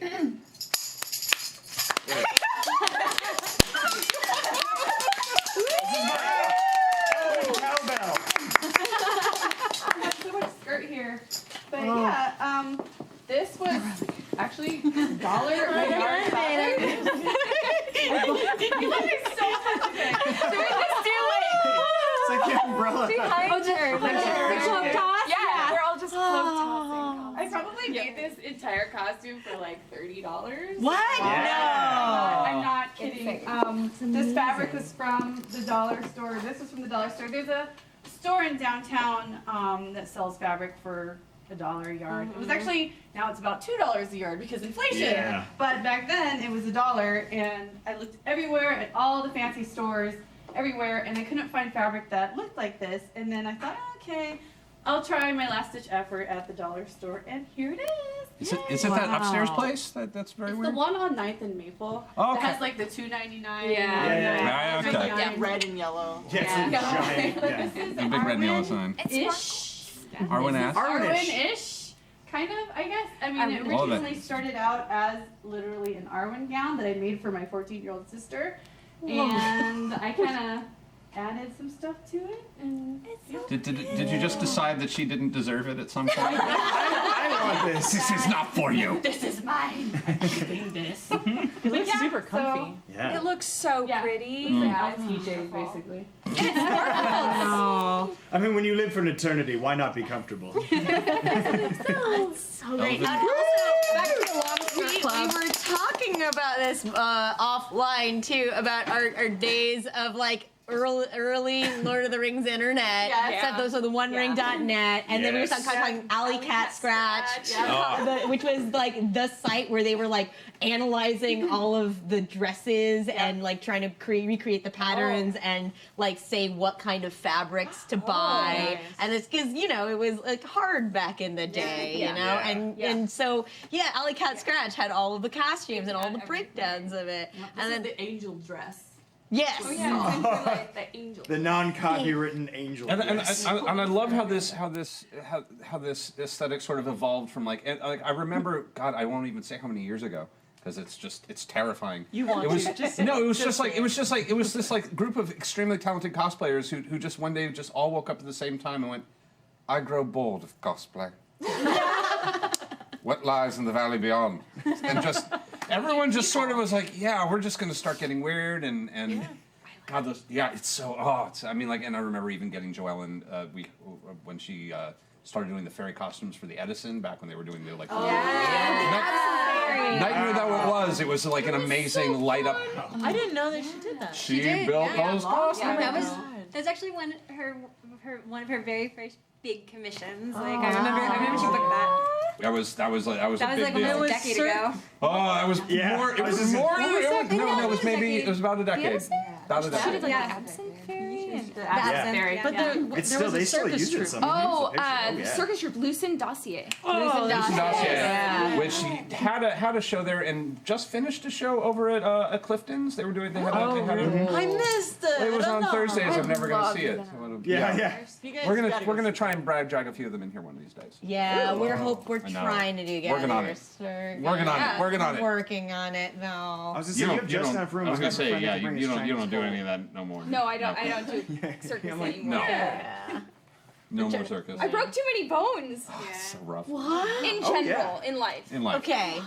Cowbell. So much skirt here. But yeah, this was actually $1 my yard fabric. It's like the umbrella. Behind her. The club toss? Yeah, we're all just close tossing. I probably made this entire costume for like $30. What? I'm not kidding. Insane. This fabric was from the dollar store. This was from the dollar store. There's a store in downtown that sells fabric for $1 a yard. It was actually, now it's about $2 a yard because inflation. Yeah. But back then it was $1, and I looked everywhere at all the fancy stores, everywhere, and I couldn't find fabric that looked like this. And then I thought, okay, I'll try my last ditch effort at the dollar store, and here it is. Is it that upstairs place? That's very It's weird. the one on 9th and Maple. Oh, That okay. has like the $2.99. Yeah, okay. Yeah, red and yellow. Yeah, it's a giant. Yeah. This is The big red and yellow sign. Ish. Arwen Ash. Arwen-ish, kind of, I guess. I mean, it Love it. originally started out as literally an Arwen gown that I made for my 14-year-old sister, and I kind of added some stuff to it, and Did you just decide that she didn't deserve it at some point? I want this. This is not for you. this is mine. this. It looks super comfy. Yeah. It looks so Yeah. pretty. Yeah, TJ's basically. Oh, I mean, when you live for an eternity, why not be comfortable? so great. Velvet. Back to the Lobster Club. We were talking about this offline too, about our days of like early Lord of the Rings internet. Except those are the OneRing.net, and then we were Yes. talking Alley Cat Scratch, Which was like the site where they were like analyzing all of the dresses and like trying to recreate the patterns and like say what kind of fabrics to buy. And it's because it was like hard back in the day, you know, Yeah. and so Alley Cat Scratch had all of the costumes and all the breakdowns of it, and then the angel dress. yes. Oh yeah, like the angel. The non-copywritten angel. And yes. I love how this aesthetic sort of evolved from like I remember, God, I won't even say how many years ago, because it's terrifying. You want it was, to just no, it was just this like group of extremely talented cosplayers who just one day just all woke up at the same time and went, I grow bored of cosplay. What lies in the valley beyond? And just everyone just sort of was like, yeah, we're just gonna start getting weird and God, it's so I mean, like, and I remember even getting Joellen when she started doing the fairy costumes for the Edison back when they were doing the like. Night knew that what it was. It was like an amazing light up. I didn't know that she did that. She built those costumes. That's actually one of her very first big commissions. Like I remember she booked that. That was a big That was like deal. almost a decade ago. Oh, that was Yeah, more. It I was was just- more. What was that? No, it was maybe. It was about a decade. Edison? About a decade. Like Yeah. Absinthe Fairy and The Yeah. Absinthe Fairy. But yeah. It's still, they still use it. Some Circus Troupe Lucent Dossier. Lucien Dossier, Yeah. which had a show there and just finished a show over at Clifton's. They were doing. They had a I missed it. it was on No. Thursdays. I'm never gonna see it. Yeah. You guys We're gotta gonna go try and drag a few of them in here one of these days. Yeah, we're I know. trying to do Working on it. Working on it. Working on it. Working on it, though. I was gonna say, you have just enough room. I was gonna have a say, friend that yeah, can bring you his don't Chinese do food. any of that no more. No, I don't do circus I'm like, anymore. No more circus. I broke too many bones So rough. in general in life. In life. Okay.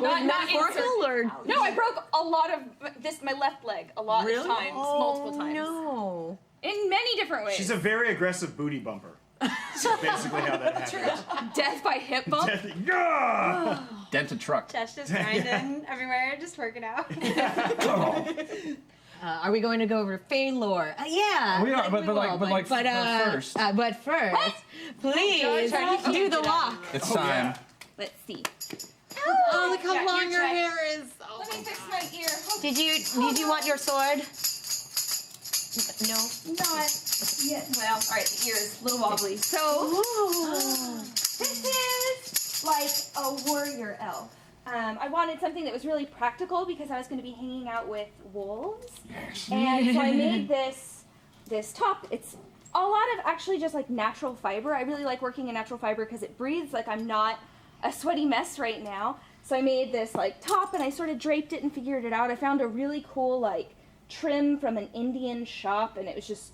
Not in Metaphorical circus. or No, I broke a lot of my left leg a lot of times, multiple times, no. in many different ways. She's a very aggressive booty bumper. That's basically how that happens. Death by hip bump. Yeah! Dented truck. Josh just grinding everywhere, just working out. Are we going to go over Fae lore? Yeah. We are, but first. But first, please do the lock. It's time. Let's see. Oh, look how Yeah, long your your check. hair is. Let me fix my ear. Did you want your sword? No. Not yet. Well, all right, the ear is a little wobbly. So this is like a warrior elf. I wanted something that was really practical because I was going to be hanging out with wolves, and so I made this top. It's a lot of actually just like natural fiber. I really like working in natural fiber because it breathes like I'm not a sweaty mess right now. So I made this like top and I sort of draped it and figured it out. I found a really cool like trim from an Indian shop, and it was just,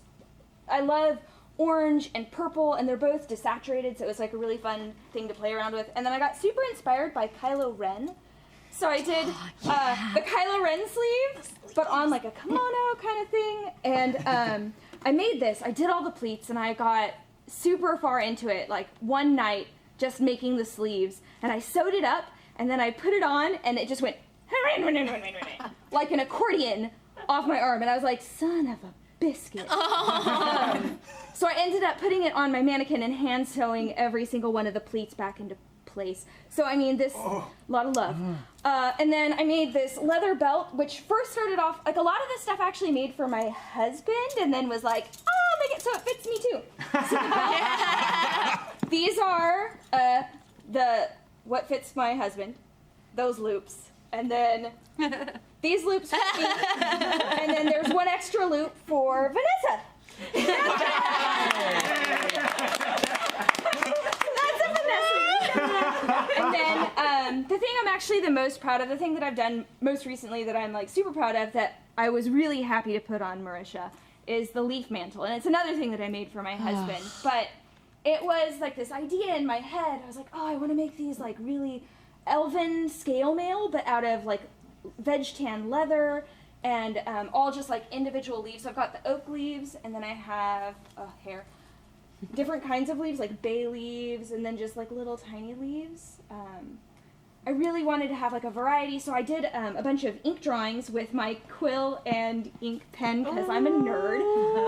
I love orange and purple, and they're both desaturated, so it was like a really fun thing to play around with. And then I got super inspired by Kylo Ren, so I did the Kylo Ren sleeves, but on like a kimono kind of thing. And I made this, I did all the pleats, and I got super far into it, like one night just making the sleeves, and I sewed it up, and then I put it on, and it just went like an accordion off my arm, and I was like, son of a biscuit. So I ended up putting it on my mannequin and hand sewing every single one of the pleats back into place. So I mean, this lot of love. And then I made this leather belt, which first started off like a lot of this stuff actually made for my husband, and then was like, oh, make it so it fits me too. So the belt, these are what fits my husband, those loops, and then these loops for me, and then there's one extra loop for Vanessa. And then the thing I'm actually the most proud of, the thing that I've done most recently that I'm like super proud of that I was really happy to put on Marisha is the leaf mantle. And it's another thing that I made for my husband. But it was like this idea in my head. I was like, oh, I want to make these like really elven scale mail, but out of like veg tan leather and all just like individual leaves. So I've got the oak leaves, and then I have different kinds of leaves, like bay leaves, and then just like little tiny leaves. I really wanted to have like a variety, so I did a bunch of ink drawings with my quill and ink pen because I'm a nerd.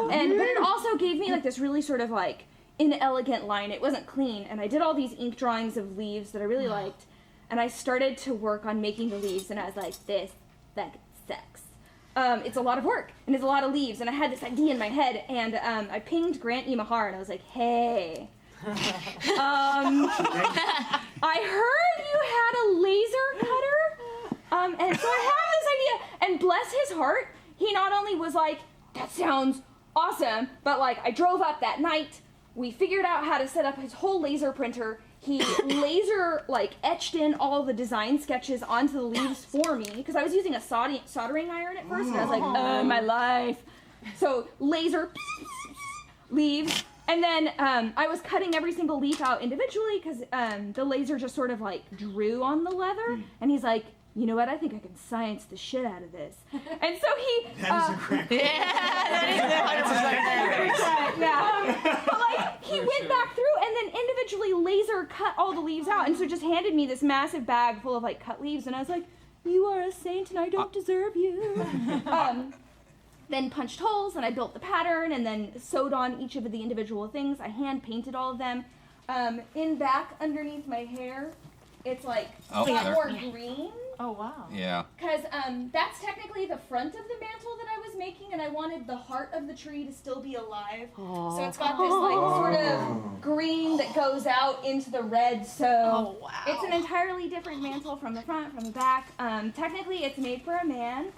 But it also gave me like this really sort of like inelegant line. It wasn't clean, and I did all these ink drawings of leaves that I really liked, and I started to work on making the leaves, and I was like, this fucking sucks. It's a lot of work, and it's a lot of leaves, and I had this idea in my head, and I pinged Grant E. Mahar, and I was like, hey, I heard you had a laser cutter, and so I have this idea, and bless his heart, he not only was like, that sounds awesome, but like, I drove up that night, we figured out how to set up his whole laser printer. He laser like etched in all the design sketches onto the leaves for me because I was using a soldering iron at first, and I was like, my life. So laser leaves, and then I was cutting every single leaf out individually because the laser just sort of like drew on the leather, and he's like, you know what? I think I can science the shit out of this. And so he. That is a great. But like he went back through and then individually laser cut all the leaves out, and so just handed me this massive bag full of like cut leaves, and I was like, "You are a saint, and I don't deserve you." Then punched holes, and I built the pattern, and then sewed on each of the individual things. I hand painted all of them. In back underneath my hair, it's like more green. Oh, wow. Yeah. Because that's technically the front of the mantle that I was making, and I wanted the heart of the tree to still be alive. So it's got this like sort of green that goes out into the red. So it's an entirely different mantle from the front, from the back. Technically, it's made for a man.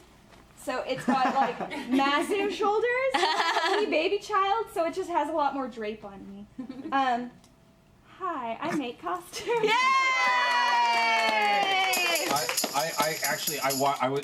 So it's got like massive shoulders, a baby child, so it just has a lot more drape on me. Hi, I make costumes. Yay!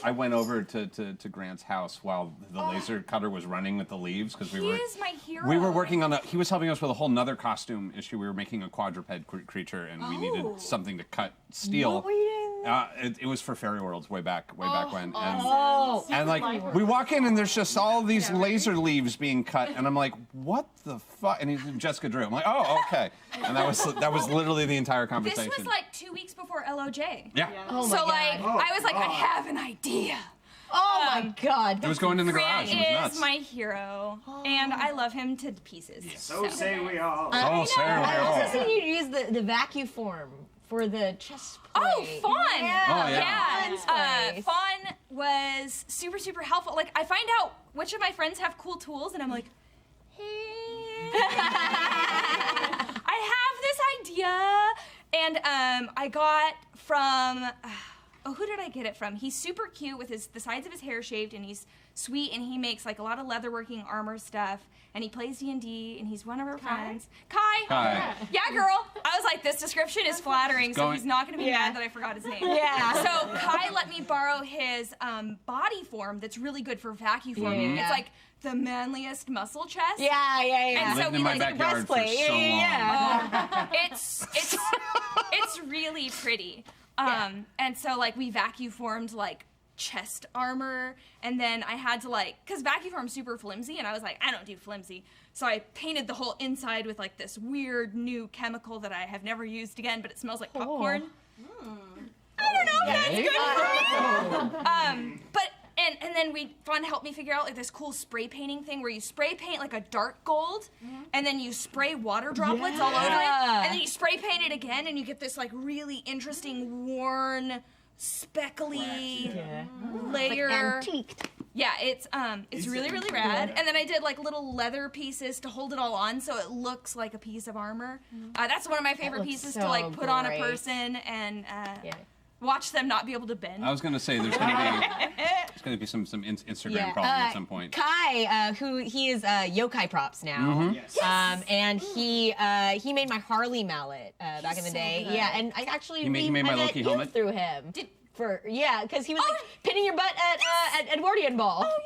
I went over to Grant's house while the laser cutter was running with the leaves because He is my hero. we were working on he was helping us with a whole nother costume issue. We were making a quadruped creature, and we needed something to cut steel. What were you doing? It was for Fairy Worlds way back when. And like we walk in and there's just all these laser leaves being cut, and I'm like, what the fuck? And he's Jessica Drew. I'm like, oh, okay. And that was literally the entire conversation. This was like 2 weeks before LOJ. Yeah. Oh my So God. like I was like, I have an idea. Oh my God. It was going in the garage. Grant It was nuts. is my hero, and I love him to pieces. So say we all. Oh, Sarah, we I've all. also seen you use the vacuum form for the chest plate. Oh, Fawn! Yeah. Yeah. Fawn was super, super helpful. Like, I find out which of my friends have cool tools, and I'm like, hey. I have this idea, and I got from. Who did I get it from? He's super cute with the sides of his hair shaved, and he's sweet, and he makes like a lot of leatherworking armor stuff, and he plays D&D, and he's one of our friends. Kai. Yeah, girl. I was like, this description is flattering, so he's not going to be mad that I forgot his name. Yeah. So Kai let me borrow his body form that's really good for vacuum forming. It's like the manliest muscle chest. Yeah. And so Lived we in my like backyard for breastplate. so long. it's really pretty. And so like we vacuum formed like chest armor, and then I had to like, cause vacuum form's super flimsy, and I was like, I don't do flimsy. So I painted the whole inside with like this weird new chemical that I have never used again, but it smells like popcorn. I don't know if that's good for you. And then Fawn helped me figure out like this cool spray painting thing where you spray paint like a dark gold, and then you spray water droplets all over it, and then you spray paint it again, and you get this like really interesting worn, speckly layer. Like antiqued. Yeah, it's really, really rad. And then I did like little leather pieces to hold it all on so it looks like a piece of armor. That's one of my favorite pieces to like put on a person and watch them not be able to bend. I was gonna say there's gonna be some Instagram problem at some point. Kai, who he is yokai props now, and he made my Harley mallet back in the day. good. Yeah, and I actually He made my I met Loki you helmet? through him. Because he was like pinning your butt at Edwardian Ball. Oh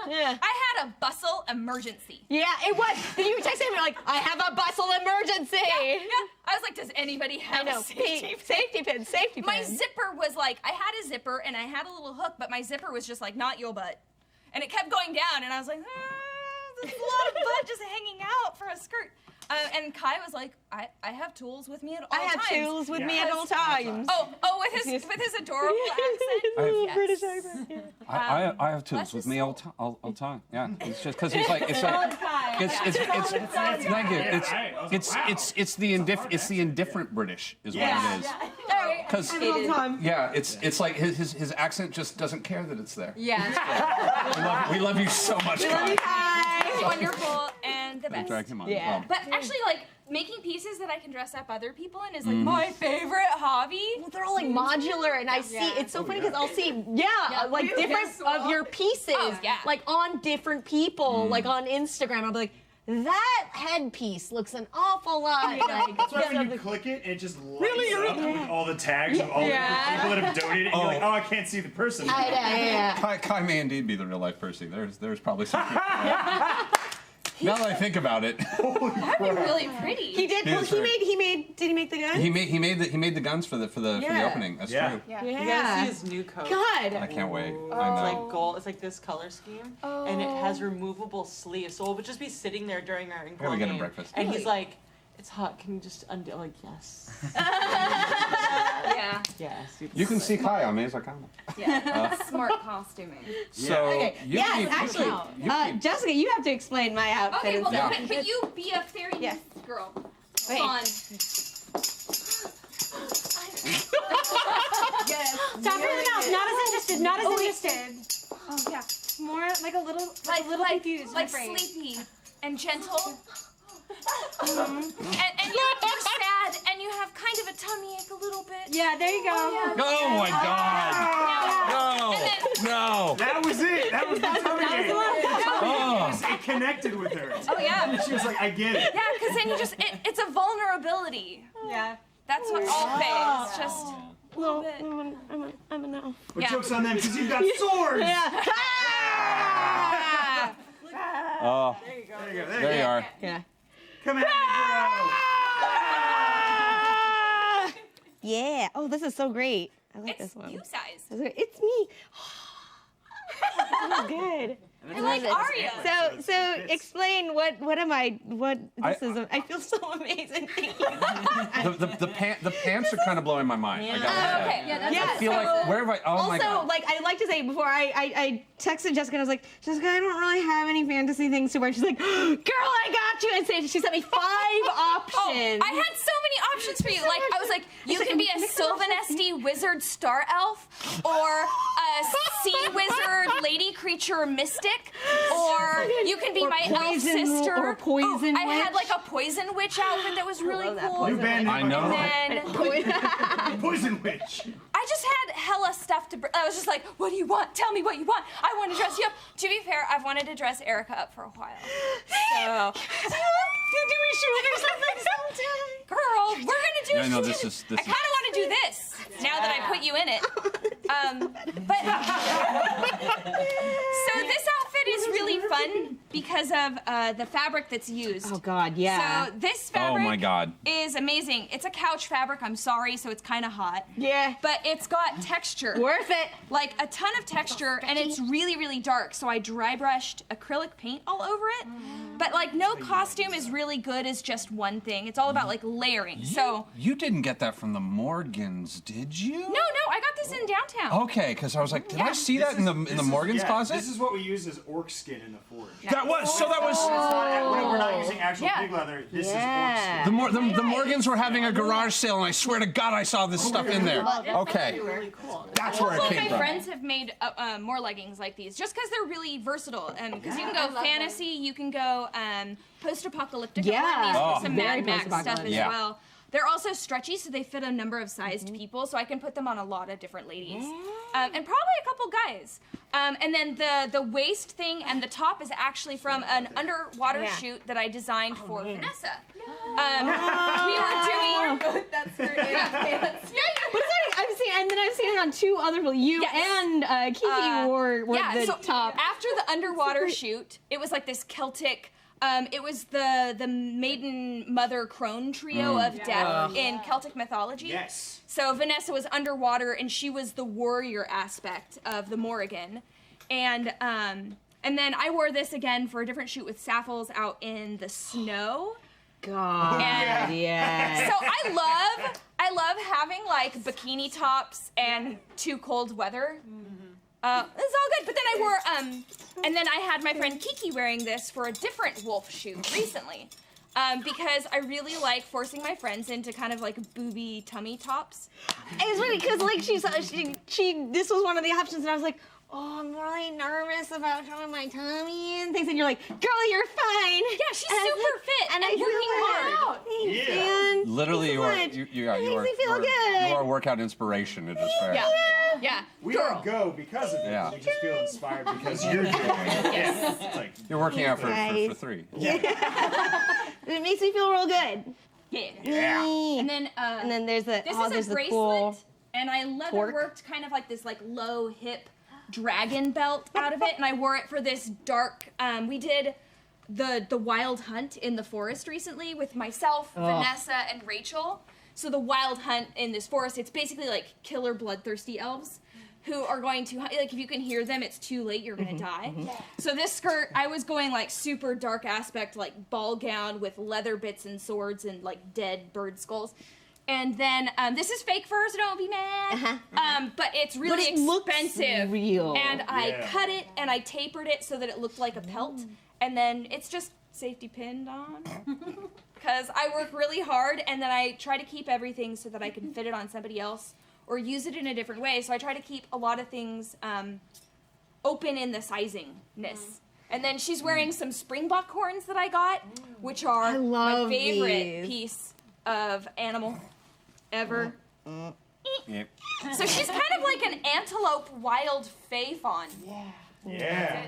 yeah. Yeah. I had a bustle emergency. Yeah, it was. Then you text him like, I have a bustle emergency. Yeah. I was like, does anybody have a safety pin? Safety pin. My zipper was like, I had a zipper and I had a little hook, but my zipper was just like, not your butt. And it kept going down, and I was like, there's a lot of butt just hanging out for a skirt. And Kai was like, I have tools with me at all times. I have tools with me at all times. Oh, with his adorable accent. British accent. Yeah. I have tools with me all time. Yeah, it's just because he's like it's thank you. It's the indifferent British is what it is. Because it's like his accent just doesn't care that it's there. Yeah. We love you so much. Kai. Wonderful and the best. Drag him on. Yeah. Well, But actually, like, making pieces that I can dress up other people in is like my favorite hobby. Well, they're all like modular, and I see it's so funny because I'll see like different of your pieces like on different people like on Instagram. I'll be like, that headpiece looks an awful lot like. That's why when you click it, it just lights up with all the tags of all the people that have donated. And you're like, I can't see the person. Kai may indeed be the real life Percy. There's probably some people. Now that I think about it, That'd be really pretty. He did. Well, he made. Did he make the guns? he made the guns for the opening. That's true. You gotta see his new coat. God. I can't wait. It's I know. like gold. It's like this color scheme, and it has removable sleeves. So we'll just be sitting there during our gotta get him breakfast. and he's like, "It's hot. Can you just undo?" I'm like, yes. Yeah. Yes. You can see Kai on Maze.com. Smart costuming. So you Yes, keep- actually, Jessica, you have to explain my outfit. Okay, well, and stuff. can you be a fairy girl? Wait. Fun. Stop her mouth. Not as interested. Not as interested. Oh yeah. More like a little, confused. Like and afraid. sleepy and gentle. And you're sad and you have kind of a tummy ache a little bit. Yeah, there you go. Oh my God! No! That was it. That was the tummy ache. Oh. It connected with her. Oh yeah. She was like, I get it. Yeah, because then you just it's a vulnerability. Yeah. That's what all phase. It's just a little bit. I'm a no. But joke's on them because you've got swords. Yeah. Oh. There you go. There you are. Yeah. Come at me, bro. Yeah. Oh, this is so great. I like It's this one. you size. It's me. This is good. I like Arya. So explain what am I? I feel so amazing. The pants are kind of blowing my mind. I gotta say. Okay, yeah, that's I feel like where have I? Oh my Also, God. like I'd like to say before I texted Jessica, and I was like, Jessica, I don't really have any fantasy things to wear. She's like, girl, I got you, and she sent me 5 options. I had so many options for you. Like I was like, you can be a Sylvanesti wizard star elf, or a sea wizard lady creature mystic, or you can be my elf poison sister. or poison I had witch. like a poison witch outfit that was really cool. New band name. I know. And then Poison Witch. I just had hella stuff to. I was just like, what do you want? Tell me what you want. I want to dress you up. To be fair, I've wanted to dress Erica up for a while. So. Do we shoot or something sometime? Girl, we're gonna do. Yeah, I know, this is- I kind of want to do this now that I put you in it. So this outfit is really fun because of the fabric that's used. Oh God, yeah. So this fabric Oh my God. is amazing. It's a couch fabric. I'm sorry, so it's kind of hot. Yeah. But it's got texture. Worth it. Like a ton of texture, and it's really, really dark. So I dry brushed acrylic paint all over it. But like no costume is really good as just one thing. It's all about like layering. So You didn't get that from the Morgans, did you? no, I got this in downtown. Okay, because I was like, did I Yeah. see that in the Morgans closet? This is what we use as orc skin in the forge. That was so. That was. It's not, we're not using actual Yeah. pig leather. This is orc skin. The Morgans were having a garage sale, and I swear to God, I saw this stuff in there. Okay, Really cool. that's where it Some of came my from. friends have made more leggings like these, just because they're really versatile. Because you can go fantasy, you can go post-apocalyptic. Yeah. I've worn these Oh. for some Very Mad Max stuff as post-apocalyptic. Yeah. well. They're also stretchy, so they fit a number of sized people, so I can put them on a lot of different ladies, and probably a couple guys. And then the waist thing and the top is actually from an underwater shoot that I designed for Vanessa. We were doing. That's her pants. But it's like, I've seen it on 2 other people. You Yes. and Kiki wore the so top. After the underwater shoot, it was like this Celtic. It was the maiden mother crone trio of death in Celtic mythology. Yes. So Vanessa was underwater, and she was the warrior aspect of the Morrigan, and then I wore this again for a different shoot with Sapphiles out in the snow. God, And- yeah. So I love having like bikini tops and too cold weather. It's all good. But then I wore and then I had my friend Kiki wearing this for a different wolf shoot recently. Because I really like forcing my friends into kind of like booby tummy tops. It's funny because like she this was one of the options, and I was like, oh, I'm really nervous about showing my tummy and things, and you're like, girl, you're fine. Yeah, she's super fit and working hard. Thanks, Yeah. man. Literally, you are. Thanks so much. You It makes are. me feel You good. are a workout inspiration. It is fair. Yeah. We don't go because of it. Yeah. We just feel inspired because you're doing it. Yes. It's like, You're working out for Guys. 3. It makes me feel real good. Yeah. And then there's the this there's is a the bracelet, cool. and I leather torque. worked kind of like this like low hip dragon belt out of it, and I wore it for this dark. We did the wild hunt in the forest recently with myself, Vanessa, and Rachel. So the wild hunt in this forest, it's basically like killer bloodthirsty elves who are going to, like, if you can hear them, it's too late, you're gonna die. So this skirt, I was going like super dark aspect, like ball gown with leather bits and swords and like dead bird skulls. And then this is fake fur, so don't be mad. But it's really it looks expensive. real. And I Yeah. cut it and I tapered it so that it looked like a pelt. And then it's just safety pinned on. Because I work really hard, and then I try to keep everything so that I can fit it on somebody else or use it in a different way. So I try to keep a lot of things open in the sizingness. And then she's wearing some springbok horns that I got, which are my love favorite these. piece of animal ever. Yep. So she's kind of like an antelope wild fae fawn. yeah.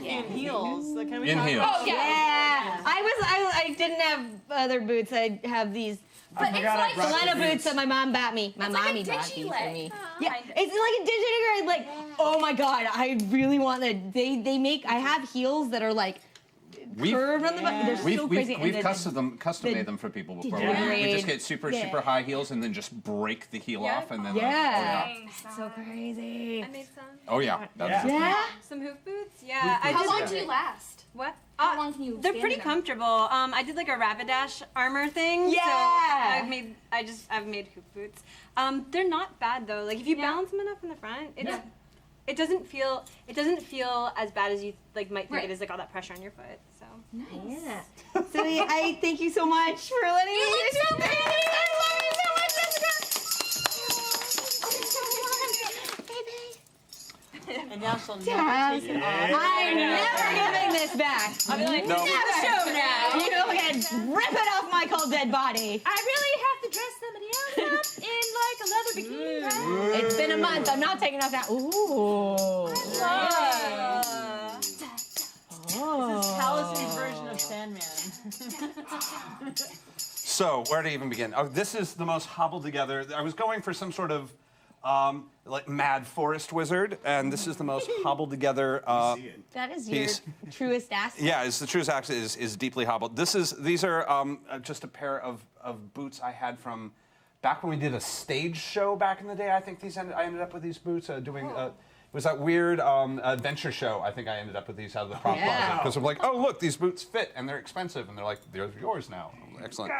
In heels. Like, can we In talk heels. about- Oh yeah. Yeah, I didn't have other boots. I have these But it's like stiletto boots that my mom bought me. My It's like a mommy bought digi these for leg. me. Oh, Yeah, kind of. it's like a digital, like, oh my god, I really want that. They make, I have heels that are like curved on the butt. They're so crazy. and We've the- custom made them for people before. Yeah. We just get super Yeah. super high heels and then just break the heel off and then Yeah. So crazy. I made some. oh yeah. Yeah. Some hoof boots. Yeah. I How did long like- do you last? What? How long can you They're stand pretty in them? comfortable. I did like a Rapidash armor thing. Yeah. So I've made hoop boots. They're not bad though. Like if you balance them enough in the front, it doesn't feel as bad as you like might think Right. it is, like all that pressure on your foot. So Yeah. So I thank you so much for letting me. You look so pretty. I love you so much, Jessica. And now she'll Yes. never take it off. I'm never giving this back. I'll be like, No. Never. show now. You can rip it off my cold dead body. I really have to dress somebody else up in like a leather bikini, right? It's been a month. I'm not taking off that. Ooh. Hallice's version of Sandman. So where to even begin? Oh, this is the most hobbled together. I was going for some sort of like mad forest wizard, and this is the most hobbled together. That is Peace. your truest asset. Yeah, it's the truest accent is deeply hobbled. These are just a pair of boots I had from back when we did a stage show back in the day. I think I ended up with these boots doing. It was that weird adventure show. I think I ended up with these out of the prop closet because I'm like, oh look, these boots fit and they're expensive, and they're like, they're yours now. Excellent.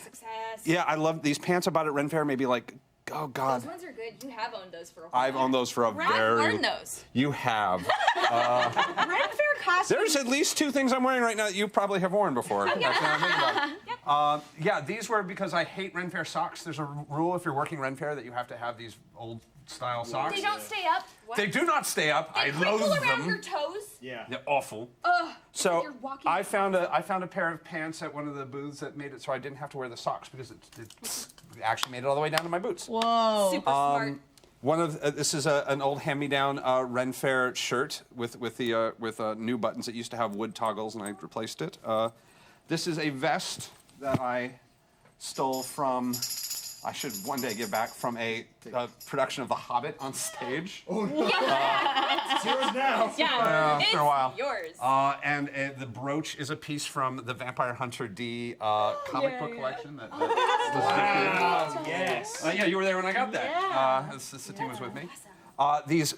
Success. Yeah, I love these pants I bought at Ren Fair. Maybe like, oh god. Those ones are good. You have owned those for a while. I've owned those for a I've very. learned those. You have. Ren Fair costumes. There's at least 2 things I'm wearing right now that you probably have worn before. That's what I think about. Yeah, these were because I hate Ren Fair socks. There's a rule if you're working Ren Fair that you have to have these old style socks. They don't stay up. What? They do not stay up. They I crinkle loathe around them. your toes. Yeah. They're awful. Ugh. So you're walking I found a pair of pants at one of the booths that made it so I didn't have to wear the socks because it actually made it all the way down to my boots. Whoa. Super smart. One of this is an old hand-me-down Ren Fair shirt with new buttons. It used to have wood toggles, and I replaced it. This is a vest that I stole from. I should one day give back from a production of The Hobbit on stage. Oh no! It's yours now. Yeah, for a while. yours. And the brooch is a piece from the Vampire Hunter D comic book collection. Wow, yes. Yeah, you were there when I got that. The team was with me. These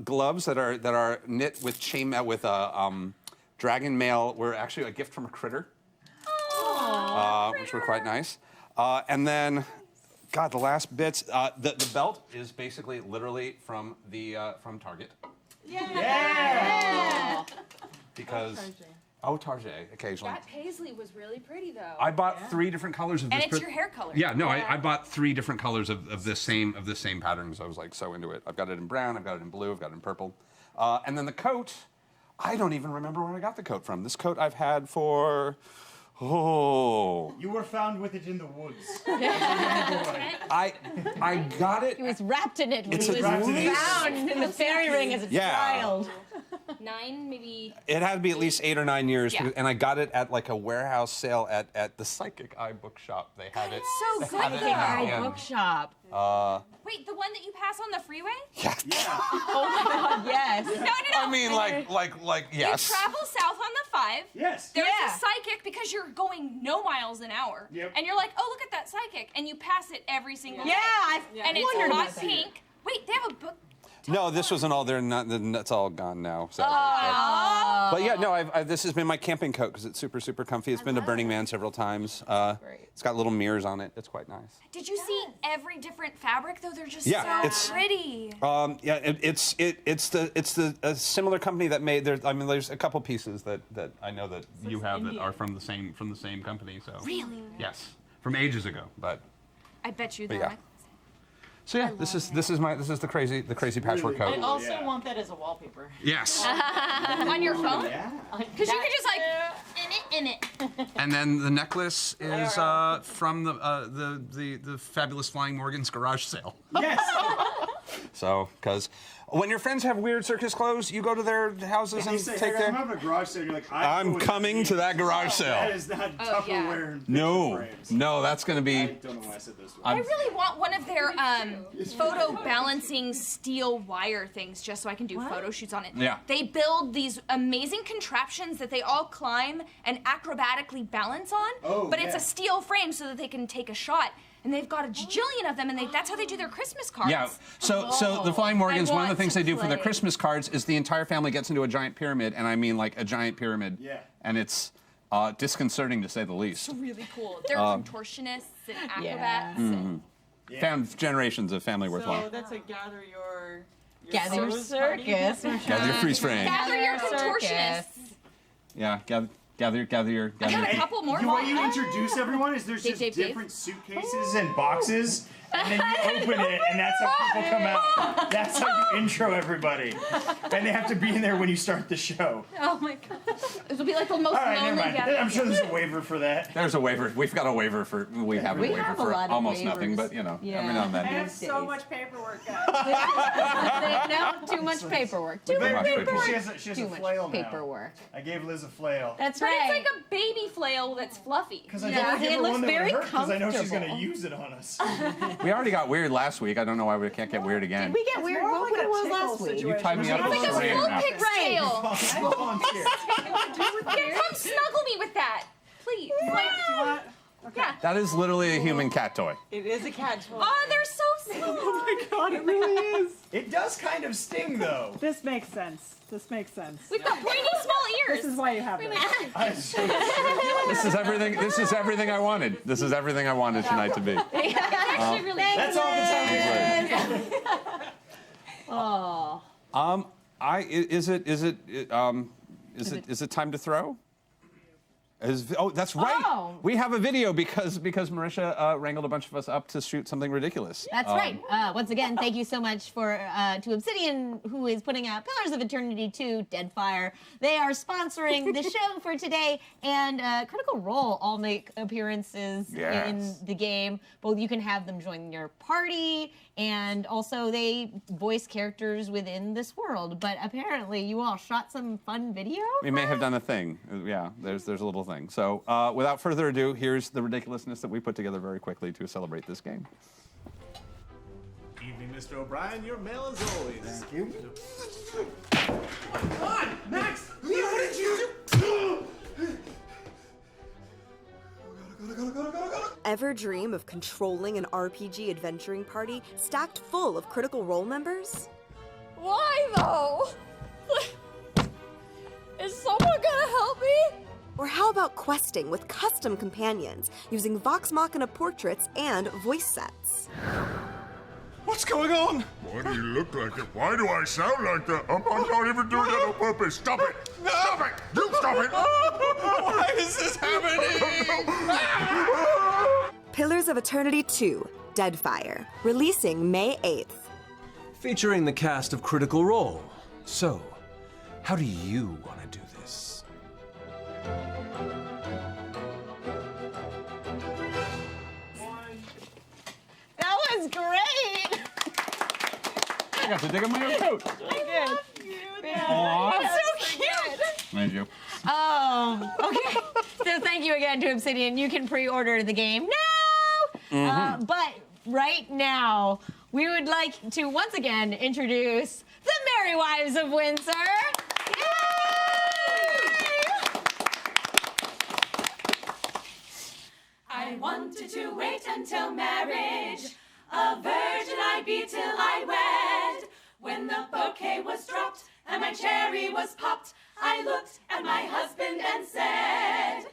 gloves that are knit with chain with dragon mail were actually a gift from a critter, which were quite nice. And then, God, the last bits. The belt is basically literally from Target. Yeah. Because Target occasionally. That paisley was really pretty though. I bought 3 different colors of this. And it's your hair color. Yeah, no, I bought 3 different colors of this same pattern because I was like so into it. I've got it in brown, I've got it in blue, I've got it in purple, and then the coat. I don't even remember where I got the coat from. This coat I've had for. Oh. You were found with it in the woods. I got it. He was wrapped in it when It's he was wrapped in it. found in the fairy ring as a child. 9, maybe. It had to be at least 8 or 9 years, Yeah. and I got it at like a warehouse sale at the Psychic Eye Bookshop. They had it. So they good had it in there. hand. Bookshop. Wait, the one that you pass on the freeway? Yeah. Oh my God, yes. No. I mean, like yes. You travel south on the 5. Yes. There's Yeah. a psychic because you're going no miles an hour. Yep. And you're like, oh, look at that psychic. And you pass it every single Yeah, day. I And it's wondered hot about that. pink. Wait, they have a book. No, this wasn't all there. That's all gone now. So. Oh. But yeah, no, this has been my camping coat because it's super, super comfy. It's been to Burning Man several times. It's got little mirrors on it. It's quite nice. Did you see every different fabric though? They're just Yeah, so it's- pretty. Yeah, it's the a similar company that made there. I mean, there's a couple pieces that I know that you have that are from the same company. So Really? yes, from ages ago. But I bet you But they're yeah. So yeah, this is the crazy patchwork I coat. also want that as a wallpaper. Yes. on your phone? Yeah. Because you could just like in it. And then the necklace is from the fabulous Flying Morgan's garage sale. Yes. So, because when your friends have weird circus clothes, you go to their houses You and say, take hey, I'm their. having a garage sale. You're like, I'm coming to that garage That sale. is not Oh, yeah. Tupperware. and No, picture frames. no, that's gonna I be. don't know why I said those. I really want one of their photo balancing steel wire things just so I can do photo shoots on it. Yeah. They build these amazing contraptions that they all climb and acrobatically balance on, Oh, but it's yeah. a steel frame so that they can take a shot. And they've got a jillion of them, and that's how they do their Christmas cards. Yeah. So the Flying Morgans, one of the want things to they do for their play. Christmas cards is the entire family gets into a giant pyramid, and I mean like a giant pyramid. Yeah. And it's disconcerting to say the least. It's really cool. They're contortionists and acrobats. And Found generations of family So worthwhile. that's a gather your Gather your photos party. circus. Gather your freeze frame. gather your Circus. contortionists. Yeah. Gather your. I got a couple more. The way you introduce everyone is there's Dave, just Dave. different suitcases and boxes, and then you open it, and that's how people come out. That's how you intro everybody, and they have to be in there when you start the show. Oh my god. This will be like the most All right, never lonely mind. gathering. I'm sure there's a waiver for that. There's a waiver. We've got a waiver for. We have a We waiver have a for lot of almost nothing, waivers. but you know, Yeah. every now and I then. have These so days. much paperwork, guys. No, too much paperwork. Too But much paperwork. she has a Too much flail now. paperwork. I gave Liz a flail. That's But right. it's like a baby flail that's fluffy. Because I Yeah, don't want to give it her looks one that very would hurt because I know she's going to comfortable. use it on us. We already got weird last week. I don't know why we can't get weird again. Did we get weird? What it was last week? You tied me up It's with like a saran full wrap. pig's tail. Volunteer. Come snuggle me with that, please. Do you want Yeah. That is literally a human cat toy. It is a cat toy. Oh, they're so small. Oh my god, it really is. It does kind of sting, though. This makes sense. This makes sense. We've got pointy small ears. This is why you have it. This is everything. This is everything I wanted. This is everything I wanted tonight to be. It's actually really That's all the time we Oh. Is it time to throw? That's right. Oh. We have a video because Marisha wrangled a bunch of us up to shoot something ridiculous. That's right. Once again, thank you so much to Obsidian, who is putting out Pillars of Eternity 2, Deadfire. They are sponsoring the show for today, and Critical Role all make appearances in the game. Both you can have them join your party, and also they voice characters within this world. But apparently, you all shot some fun video. We may have done a thing. Yeah, there's a little thing. So without further ado, here's the ridiculousness that we put together very quickly to celebrate this game. Evening, Mr. O'Brien. Your mail as always. Thank you. Come on, Max! What did you do? Ever dream of controlling an RPG adventuring party stacked full of Critical Role members? Why though? Is someone gonna help me? Or how about questing with custom companions using Vox Machina portraits and voice sets? What's going on? Why do you look like that? Why do I sound like that? I'm not even doing that on purpose. Stop it! Stop it! You stop it! Why is this happening? Pillars of Eternity 2, Deadfire, releasing May 8th. Featuring the cast of Critical Role. So, how do you want to do this? That was great. I got to dig up my own coat. Aw. That's so cute. Thank you. Okay. So thank you again to Obsidian. You can pre-order the game now. But right now, we would like to once again introduce the Merry Wives of Windsor. I wanted to wait until marriage, a virgin I'd be till I wed. When the bouquet was dropped and my cherry was popped, I looked at my husband and said,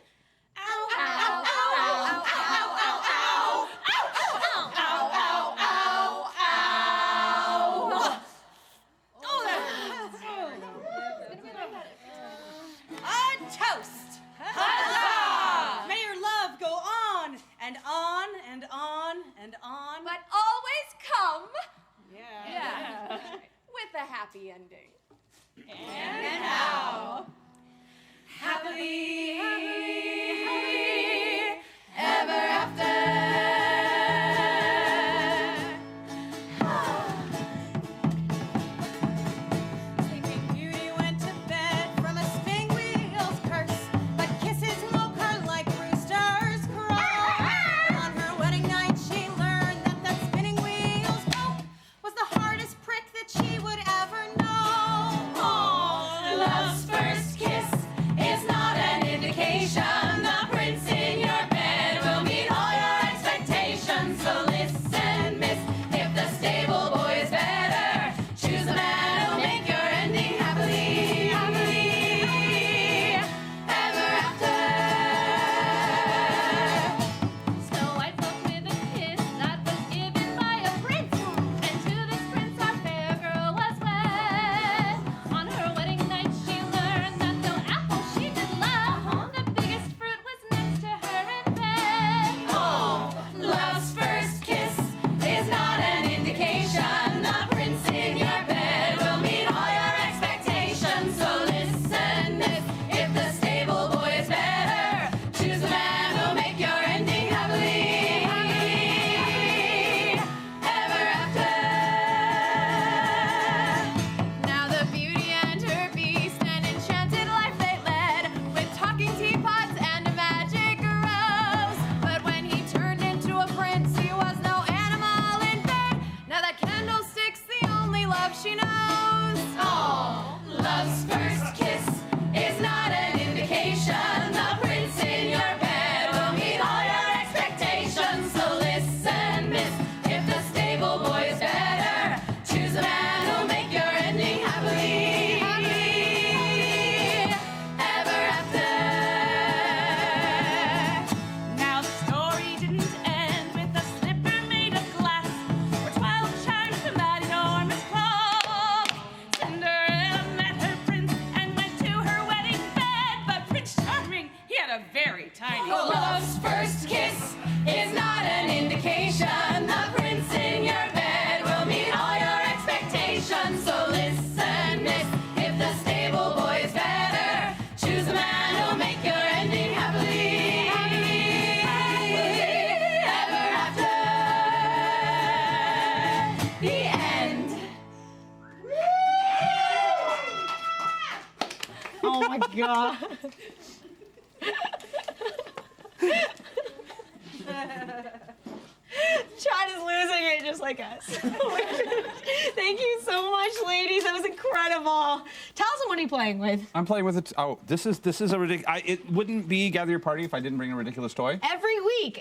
ow, ow, ow, ow, ow, ow, ow, ow, ow, ow, ow, ow, ow, ow. A toast! Huzzah! May your love go on and on and on and on. But always come Yeah. with a happy ending. And now. Happily ever after. Sleeping Beauty went to bed from a spinning wheel's curse, but kisses woke her like roosters crow. On her wedding night, she learned that that spinning wheel's rope was the hardest prick that she would ever know. Love's first kiss is not an indication. The prince in your bed will meet all your expectations. So listen, miss, if the stable boy is better, choose a man who'll make your ending happily, happily ever after. Snow White felt with a kiss that was given by a prince, and to this prince our fair girl was wed. On her wedding night she learned that though apple she did love, the biggest fruit was next to her in bed. Love's first kiss is not an indication. The prince in your bed will meet all your expectations. So listen, miss, if the stable boy is better, choose a man who'll make your ending happily, happily ever after. Now the beauty and her beast an enchanted life they led, with talking teapots and a magic rose. But when he turned into a prince, he was no animal in bed. Now that candlestick's the only love she knows. Love's first kiss is not an indication. The prince in your bed will meet all your god. Chad is losing it just like us. Thank you so much, ladies. That was incredible. Tell us what are you playing with? I'm playing with it. Oh, this is a ridiculous. It wouldn't be Gather Your Party if I didn't bring a ridiculous toy. Every week,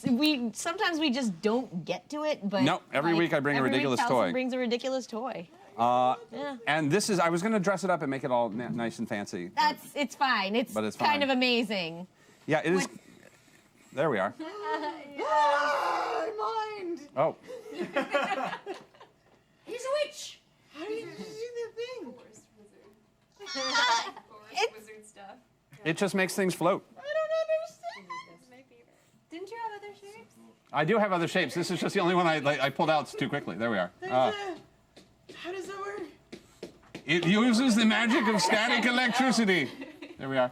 we sometimes we just don't get to it, but No, every week I bring a ridiculous every week Towson toy. brings a ridiculous toy. Yeah. And this is. I was going to dress it up and make it all nice and fancy. It's fine. It's, But it's kind fine. of amazing. Yeah, it is. There we are. Mind. Oh. He's a witch. How do you do the thing? It's wizard stuff. It just makes things float. I don't understand. Didn't you have other shapes? I do have other shapes. This is just the only one I pulled out too quickly. There we are. How does that work? It uses the magic of static electricity. There we are.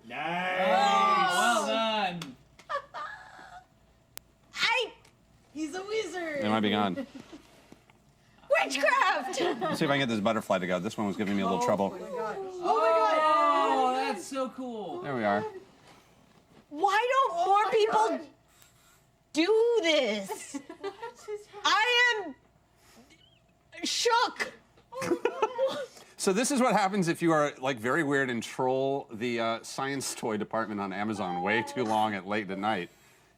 Nice. Well done. He's a wizard. It might be gone. Witchcraft! Let's see if I can get this butterfly to go. This one was giving me a little trouble. Oh my god. Oh, that's so cool. There we are. Why don't more people do this? I am shook. So this is what happens if you are like very weird and troll the science toy department on Amazon way too long at late at night.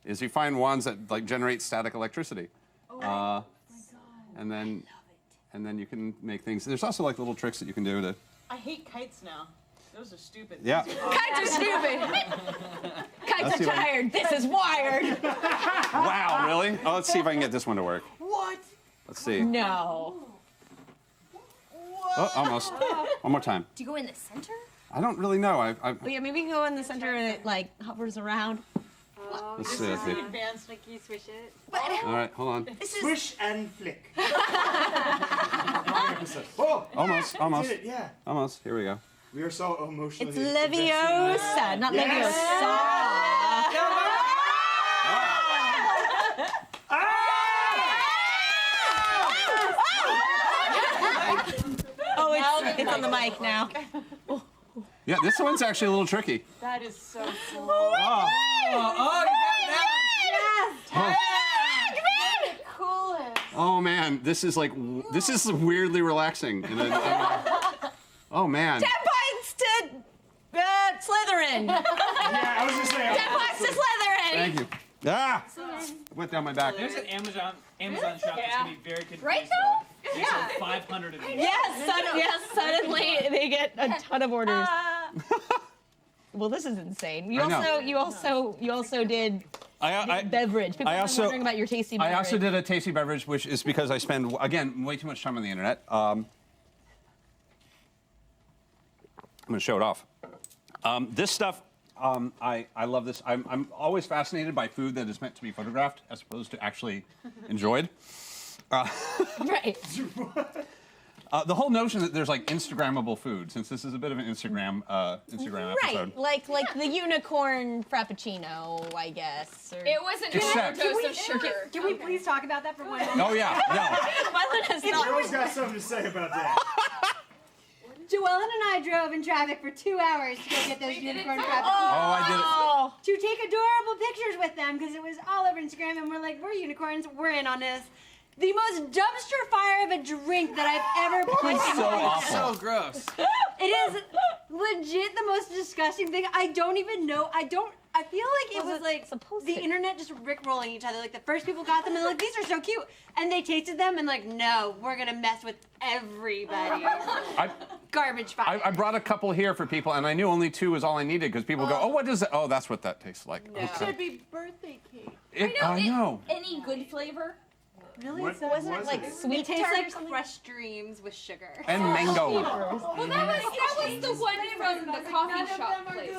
Is you find ones that like generate static electricity, and then you can make things. There's also like little tricks that you can do to. I hate kites now. Those are stupid. Yeah. Kites are stupid. Kites Let's are see if I- tired. This is wired. Wow, really? Oh, let's see if I can get this one to work. What? Let's see. No. Oh, almost. One more time. Do you go in the center? I don't really know. I Well, yeah, maybe you can go in the center and it like hovers around. let's see. Let's see. Advanced. Like you swish it. All right, hold on. Swish and flick. Almost. Did it, yeah. Almost. Here we go. We are so emotionally. It's Leviosa, not Leviosa. Oh, it's on the mic now. Yeah, this one's actually a little tricky. That is so cool. Oh. Oh man, this is like this is weirdly relaxing. Oh man. 10 points to Slytherin. Yeah, I was just saying. 10 points to Slytherin. Thank you. Ah! Went down my back. There's an Amazon shop that's gonna be very confused. Right, though. They sold 500 of these. Yes, suddenly they get a ton of orders. Well, this is insane. You I know. also did beverage. People have been wondering about your tasty beverage. I also did a tasty beverage, which is because I spend again way too much time on the internet. I'm going to show it off. This stuff, I love this. I'm always fascinated by food that is meant to be photographed as opposed to actually enjoyed. Right. The whole notion that there's like Instagrammable food, since this is a bit of an Instagram episode. Right, like the unicorn frappuccino, I guess. Or... It wasn't an Except- overdose of sugar. Can we please talk about that for one moment? Oh yeah, no. Mylan has not. Everyone's got something to say about that. Joellen and I drove in traffic for 2 hours to go get those unicorn frappuccinos. Oh, I To take adorable pictures with them because it was all over Instagram, and we're like, we're unicorns, we're in on this. The most dumpster fire of a drink that I've ever put in so my life. awful. So gross. It is legit the most disgusting thing. I don't even know. I feel like it was like the internet just rickrolling each other. Like the first people got them and they're like, these are so cute. And they tasted them and like, no, we're gonna mess with everybody. Garbage fire. I brought a couple here for people, and I knew only 2 was all I needed because people go, "Oh, what is that? Oh, that's what that tastes like." It Okay. should be birthday cake. I know. Any good flavor? Really? What So wasn't it it? like sweet It tastes tart or like something? crushed dreams with sugar. And mango. Well, that was the one from the coffee shop place.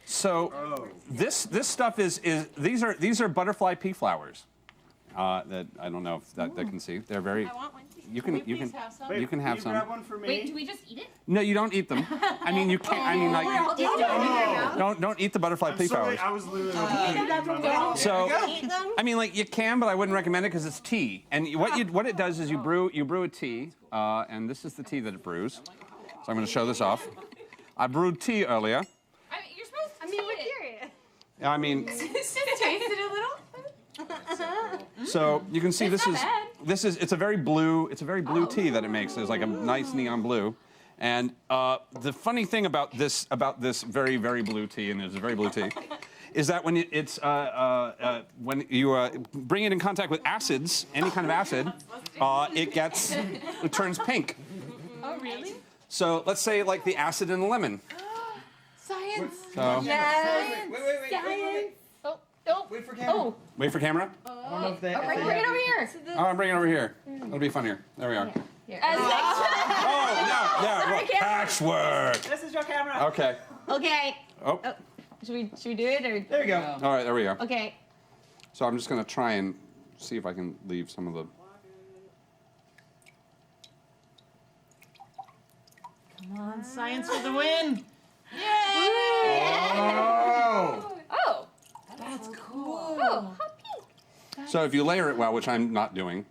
So this stuff is these are butterfly pea flowers. That I don't know if that can see. They're very. I want one. You can Can we please have some? you can have some. Grab one for me. Wait, do we just eat it? No, you don't eat them. I mean, you can't. I mean, like don't eat the butterfly pea flowers. I was literally looking So, I mean, like you can, but I wouldn't recommend it because it's tea. And what it does is you brew a tea, and this is the tea that it brews. So I'm going to show this off. I brewed tea earlier. I mean, you're supposed to. I mean, we're curious. I mean, Just taste it a little. so you can see It's not bad. it's a very blue tea that it makes. There's like a nice neon blue. And the funny thing about this very, very blue tea, and it's a very blue tea, is that when when you bring it in contact with acids, any kind of acid, it turns pink. Oh, really? So let's say like the acid in the lemon. Science. So Yes. Wait. Science. Oh, Wait for camera. oh, wait for camera. I don't know if they. bring it over here. Oh, I'm bringing it over here. It'll be funnier. There we are. Here. Oh, yeah. Look, patchwork. This is your camera. Okay. Okay. Oh. Should we do it or? There you go. All right, there we go. Okay. So I'm just gonna try and see if I can leave some of the. Come on, science for the win. Oh. Oh. That's cool. Oh, how pink. So if you layer it well, which I'm not doing,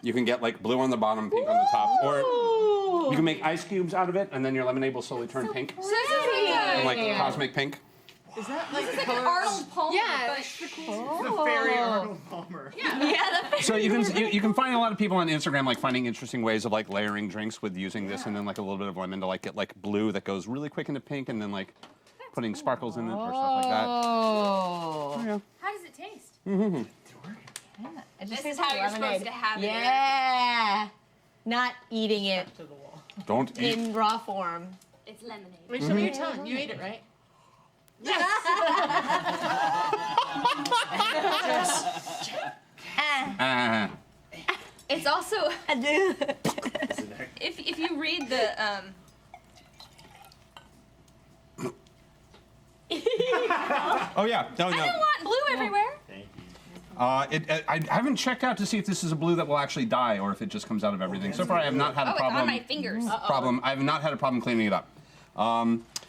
you can get like blue on the bottom, pink on the top, or you can make ice cubes out of it, and then your lemonade will slowly turn pink, So this is and like cosmic pink. Is that like This the is like colors? Arnold Palmer, Yeah. but The fairy Arnold Palmer. So you can find a lot of people on Instagram like finding interesting ways of like layering drinks with using this and then like a little bit of lemon to like get like blue that goes really quick into pink, and then like putting sparkles in it or stuff like that. Oh. Yeah. how does it taste? It just This is tastes how like you're lemonade. supposed to have it. Yeah. Not eating it To the wall. Don't eat. in raw form. It's lemonade. Wait, show me your tongue. You ate it, right? It's also I do. if you read the Oh yeah. No, I no. don't want blue everywhere. I haven't checked out to see if this is a blue that will actually die or if it just comes out of everything. So far, I have not had a Oh, it's on problem. my fingers. I have not had a problem cleaning it up.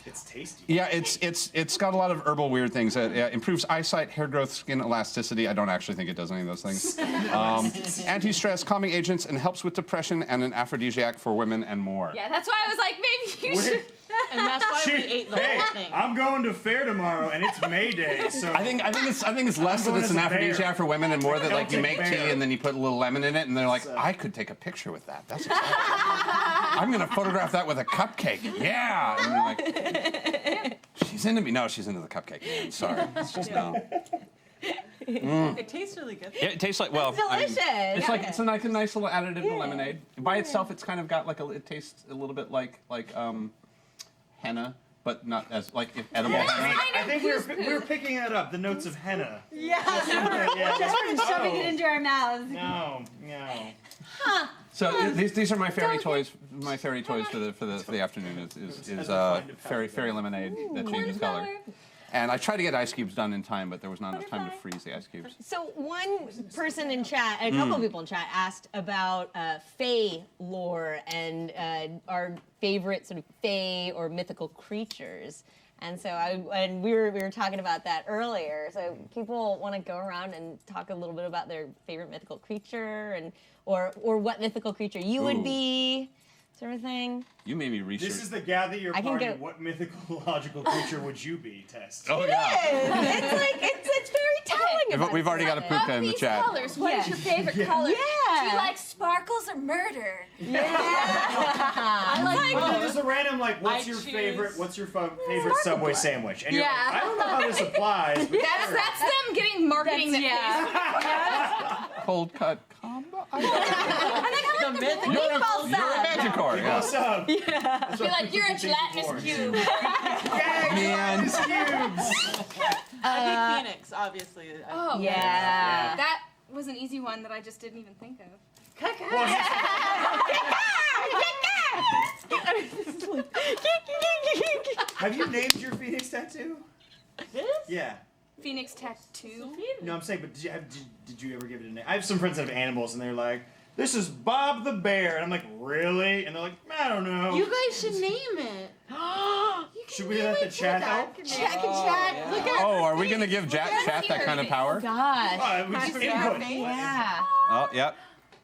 It's tasty. Yeah, it's got a lot of herbal weird things. It improves eyesight, hair growth, skin elasticity. I don't actually think it does any of those things. Anti-stress, calming agents, and helps with depression, and an aphrodisiac for women and more. Yeah, that's why I was like, maybe you should. And that's why we ate the whole thing. I'm going to fair tomorrow, and it's May Day, so I think it's less that going it's as an a bear. aphrodisiac for women and more that like you Celtic make bear. tea and then you put a little lemon in it and they're like, I could take a picture with that. That's exciting. I'm gonna photograph that with a cupcake. Yeah. And you're like, she's into me. No, she's into the cupcake. Man. Sorry. It's just no. It tastes really good. Yeah, it tastes like well. Delicious. It's like it's a nice little additive to lemonade. By itself, it's kind of got like it tastes a little bit like henna, but not as like edible henna. I think we were picking that up. The notes of henna. Yeah. Yeah. Just from shoving it into our mouths. No. So these are my fairy toys. My fairy toys for the afternoon is fairy lemonade that changes color. And I tried to get ice cubes done in time, but there was not enough time to freeze the ice cubes. So one person in chat, a couple of people in chat, asked about fae lore and our favorite sort of fae or mythical creatures. And so we were talking about that earlier. So people want to go around and talk a little bit about their favorite mythical creature and or what mythical creature you would be, sort of thing. You made me research. This is the gather your I can party. get- What mythological creature would you be? Test. Oh yeah. It's like it's very telling. We've already got a puka in the These chat. colors. What is Yeah. your favorite color? Yeah. Do you like sparkles or murder? I like Oh, just a random like, what's I your choose- favorite favorite Subway sandwich? And you're Yeah. like, I don't know how this applies. But That's them getting marketing that Cold cut combo. The mythical. You're a Magikarp. Yeah. What's up? Be like, you're a gelatinous cube. Man. I think Phoenix, obviously. Oh, Yeah. That was an easy one that I just didn't even think of. Have you named your Phoenix tattoo? This? Yeah. Phoenix tattoo. No, I'm saying, but did you ever give it a name? I have some friends that have animals, and they're like, "This is Bob the Bear," and I'm like, "Really?" And they're like, "I don't know." You guys should name it. Should we let the chat help? Chat. Look at. Oh, are we gonna give chat that kind of power? Gosh. We just input. Yeah. Oh, yep.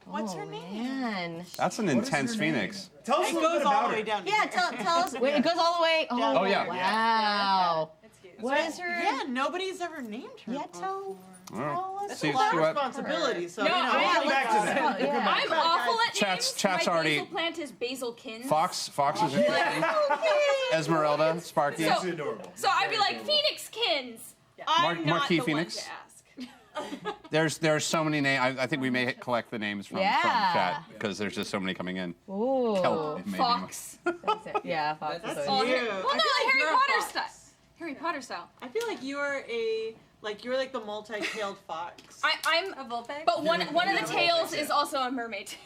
What's her name? Man. That's an intense phoenix. Tell us It a little goes bit all about the way her. down. to Yeah, here. tell us. Wait, it goes all the way. Oh, yeah. Wow. It's cute. What is her? Yeah, nobody's ever named her. Yeah, tell. Well, That's see a lot of what responsibility. So No, you know, I- We'll get back to that. Yeah. I'm awful at Chat's- names. chat's My already- basil plant is basilkins. Fox is interesting. Esmeralda, Sparky. It's adorable. So I'd be like Phoenixkins. I'm not Marquis the Phoenix? one to ask. There's so many names. I think we may collect the names from chat because there's just so many coming in. Ooh. Kelp, maybe. Fox. Yeah, Fox. That's is you. always- Well, no, I feel like Harry you're a Potter fox. style. Harry Potter style. I feel like you're like the multi-tailed fox. I'm A Volpe? But one of the tails is also a mermaid tail.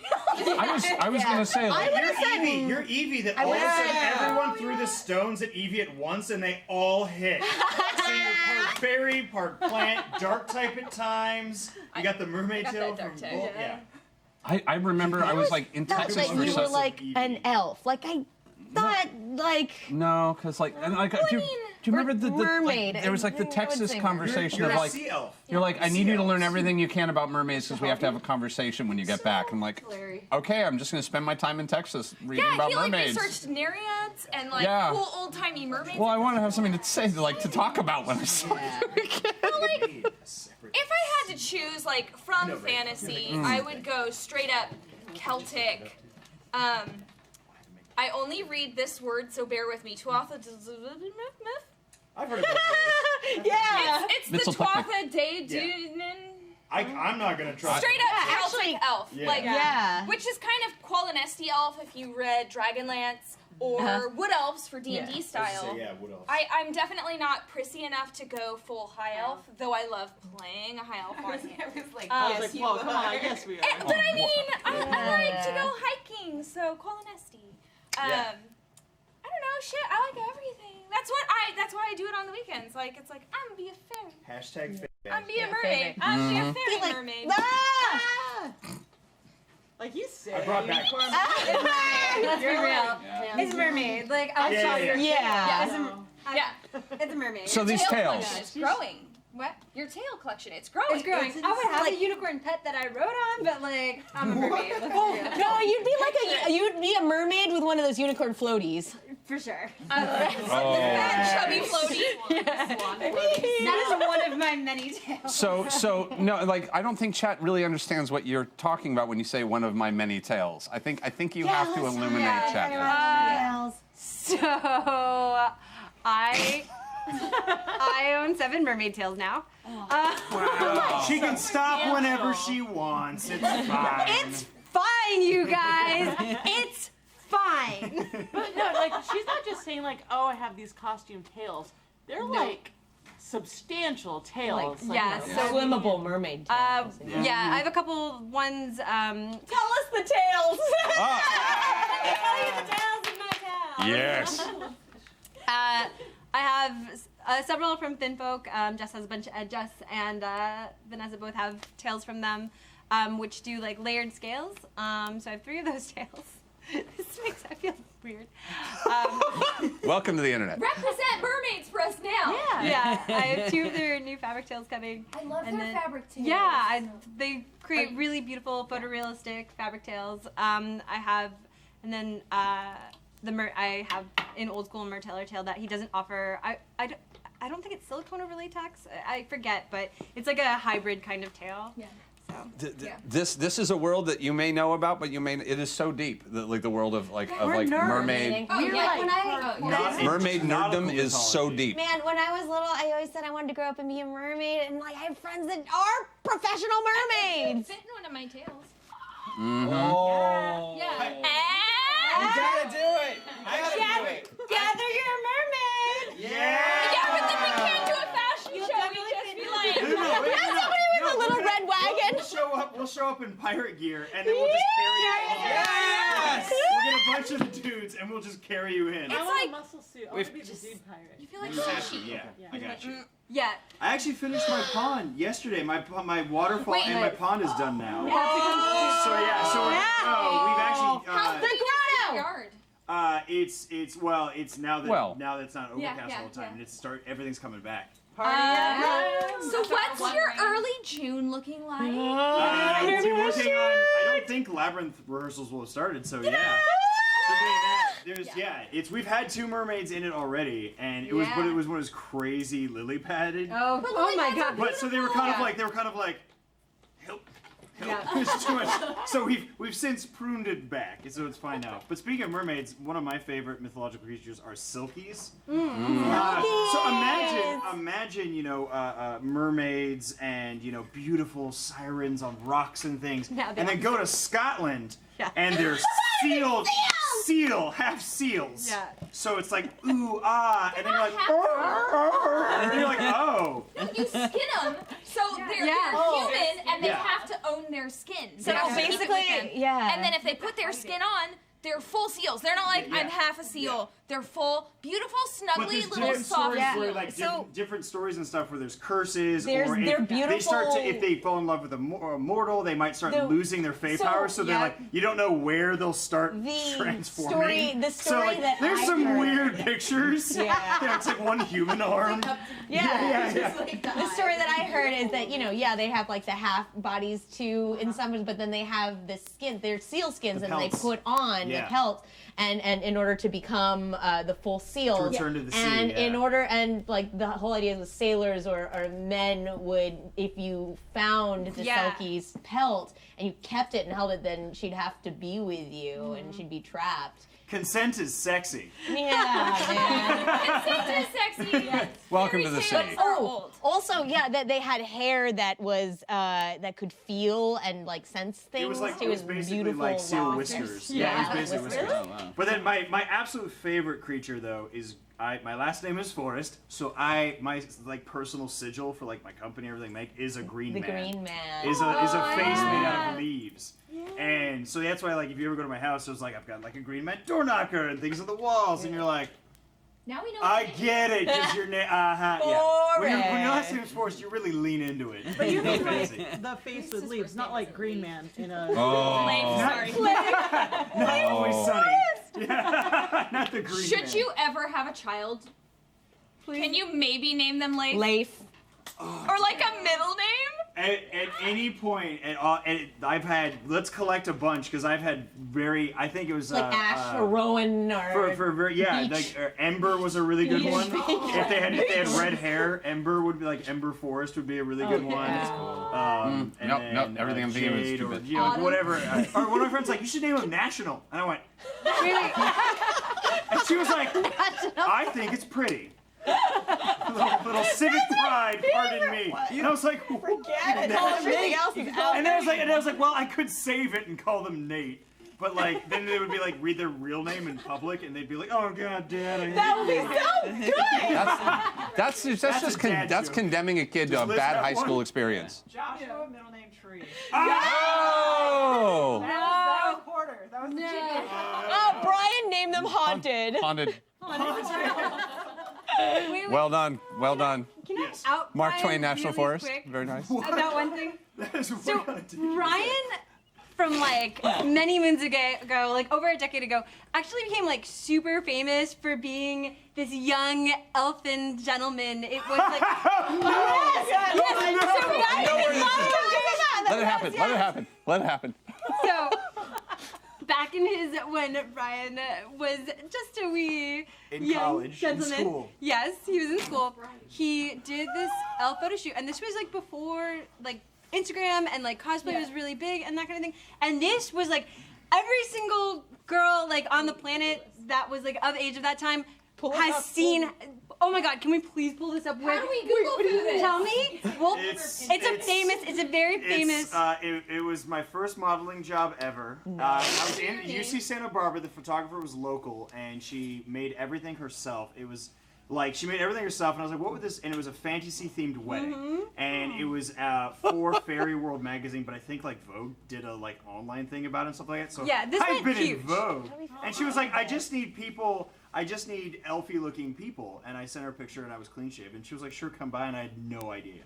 I was gonna say like, You're Eevee. You're Eevee that all of a sudden everyone threw the stones at Eevee at once and they all hit. So you're part fairy, part plant, dark type at times. You got the mermaid got tail that dark from tail, Bolt. yeah. Yeah. I remember I was like in Thought Texas that for you were some. like an elf. Like I thought, like No, because like and like do you remember the mermaid. like, there was like the I would Texas say conversation You're of a like sea elf. you're like I need you to learn Sea everything you can about mermaids because we have to have a conversation when you get back. I'm like, okay, I'm just gonna spend my time in Texas reading Yeah, about he like mermaids. researched nereids and like Yeah. cool old timey mermaids. Well, I want to have something to say, to talk about when I saw it. Well, like, if I had to choose like from fantasy, I would go straight up Celtic. I only read this word, so bear with me. Tuatha. I've heard of that. yeah. It's the Mitchell Picnic. Tuatha De Yeah. Dunan. I'm not gonna try. Straight up Celtic actually- elf, Yeah. like Yeah. which is kind of Qualinesti elf if you read Dragonlance or Wood Elves for D&D I was style. gonna say, yeah, what else? I'm definitely not prissy enough to go full high elf, though I love playing a high elf on here. I was like, whoa, come on, yes we are. But I mean, I like to go hiking, so Qualinesti. Yeah. I don't know, shit. I like everything. That's why I do it on the weekends. Like it's like I'm be a fairy. Hashtag I'm be a Yeah, mermaid. fairy. I'm be a fairy mermaid. Ah! Like you say. I brought back. Let's be real. Yeah. It's a mermaid. Like I Yeah, saw yeah, your yeah. It's a, Yeah. it's a mermaid. So these tail tails. collection is growing. What? Your tail collection. It's growing. It's growing. I would have a unicorn pet that I rode on, but like I'm a mermaid. Let's be real. No, you'd be a mermaid with one of those unicorn floaties. For sure. Chubby floaty. That is one of my many tails. So no, like I don't think chat really understands what you're talking about when you say one of my many tails. I think you have to illuminate chat. So I own 7 mermaid tails now. She can stop whenever she wants. It's fine. It's fine, you guys. It's fine. But no, like she's not just saying like, oh, I have these costume tails. They're like substantial tails. yeah, you know, so Swimmable mermaid. yeah, I have a couple ones. Tell us the tails. Let me tell you the tails in my tail. Yes. I have several from Thinfolk. Jess has a bunch. Jess and Vanessa both have tails from them, which do like layered scales. So I have 3 of those tails. I feel weird. Welcome to the internet. Represent mermaids for us now. Yeah, I have 2 of their new fabric tails coming. I love And their then- fabric tails. Yeah, they create really beautiful photorealistic fabric tails. I have, and then I have an old school Merteller tail that he doesn't offer. I don't think it's silicone over latex. I forget, but it's like a hybrid kind of tail. Yeah. So. This is a world that you may know about, but it is so deep. Like the world of mermaid. Oh, yeah. Mermaid nerddom is so deep. Man, when I was little, I always said I wanted to grow up and be a mermaid, and like I have friends that are professional mermaids. Fit in one of my tails. Oh. Yeah. You gotta do it. I gotta do it. Gather your mermaid. Yeah, but then we can't do a fashion show. We just be like. Somebody with a little red wagon. We'll show up in pirate gear, and then we'll just carry you all. Yes. We'll get a bunch of dudes, and we'll just carry you in. I want like- a muscle suit. I want to be the dude pirate. You feel like Exactly. sushi. Yeah, I got you. Yeah. I actually finished my pond yesterday. My waterfall Wait, and my pond is done now. Oh. So yeah, so we've actually. How's the grotto? Yard. It's now that it's not overcast all the time, and everything's coming back. So what's your early June looking like? We'll be working on. I don't think Labyrinth rehearsals will have started, so yeah. So doing that, we've had 2 mermaids in it already, and it was when it was crazy lily padded. Oh my god. But so they were kind of like help. It's too much. So we've since pruned it back, so it's fine now. But speaking of mermaids, one of my favorite mythological creatures are silkies. So imagine mermaids and beautiful sirens on rocks and things, and then go to Scotland and they're half seals. Yeah. So it's like ooh ah, and then you're like and you're like oh. No, you skin them, so they're human and they have to own their skin. So basically, And then if they put their skin on, they're full seals. They're not like I'm half a seal. They're full, beautiful, snuggly little soft seals. Different stories and stuff where there's curses, they're beautiful. They start to, if they fall in love with a mortal, they might start losing their fae powers. So they're like, you don't know where they'll start transforming. The story that there's I some heard. weird pictures. It's like one human arm. The story that I heard is that they have like the half bodies too in some, but then they have the skin. They're seal skins, and they put on the pelt, and in order to become the full seal, to return to the sea, and in order, and like the whole idea with sailors or men would, if you found the Selkie's pelt and you kept it and held it, then she'd have to be with you and she'd be trapped. Consent is sexy. Yeah, man. Consent is sexy. Welcome to the city. Also, that they had hair that was that could feel and like sense things. It was basically beautiful, like seal long whiskers. Yeah, it was basically whiskers. Oh, wow. But then my absolute favorite creature though is my last name is Forrest, so my like personal sigil for like my company and everything is a green man. The green man is a face made out of leaves. And so that's why, like, if you ever go to my house, it's like I've got like a green man door knocker and things on the walls, and you're like, now we know. I get it, because your name, When your last name is Forrest, you really lean into it. But you mean like the face with leaves, not like Green Man in a. Not Always Sunny. Not the green Should man. you ever have a child? Please. Can you maybe name them Leif? Leif. Or like a middle name? At any point, I've had, let's collect a bunch, because I've had I think it was like Ash or Rowan or Beach. Like Ember was a really good one. If they had red hair, Ember would be like Ember Forest would be a really good one. That's cool. Nope, everything I'm thinking is stupid. Or, like whatever. Or one of my friends like, you should name him National, and I went, really? And she was like, I think it's pretty. little civic pride, pardon me. And I was like, forget it. Everything else is out. And I was like, well, I could save it and call them Nate. But like, then they would be like, read their real name in public, and they'd be like, "Oh God, Dad, I hate that would be so good." That's condemning a kid to a bad high school experience. Joshua, middle name Tree. Oh! That was Porter. That was Oh, Brian named them Haunted. Haunted. Wait. Well done. Well done. Can I out Mark Brian Twain National really Forest. quick Very nice. about one thing? So Ryan, from like many moons ago, like over a decade ago, actually became like super famous for being this young elfin gentleman. It was like Let it happen. Let it happen. Let it happen. So back in when Ryan was just a wee young college, in gentleman. school. Yes, he was in school. He did this elf photo shoot, and this was like before like Instagram and like cosplay was really big and that kind of thing. And this was like every single girl like on the planet that was like of age of that time has seen. Oh my God! Can we please pull this up? How do we Google this? Tell me. Well, it's a very famous. It was my first modeling job ever. I was in UC Santa Barbara. The photographer was local, and she made everything herself. It was like she made everything herself, and I was like, "What would this?" And it was a fantasy-themed wedding, and it was for Fairy World magazine. But I think like Vogue did a like online thing about it and stuff like that. So yeah, this I've been huge. in Vogue, and she was like, "I just need elfy-looking people," and I sent her a picture, and I was clean-shaven. She was like, "Sure, come by," and I had no idea.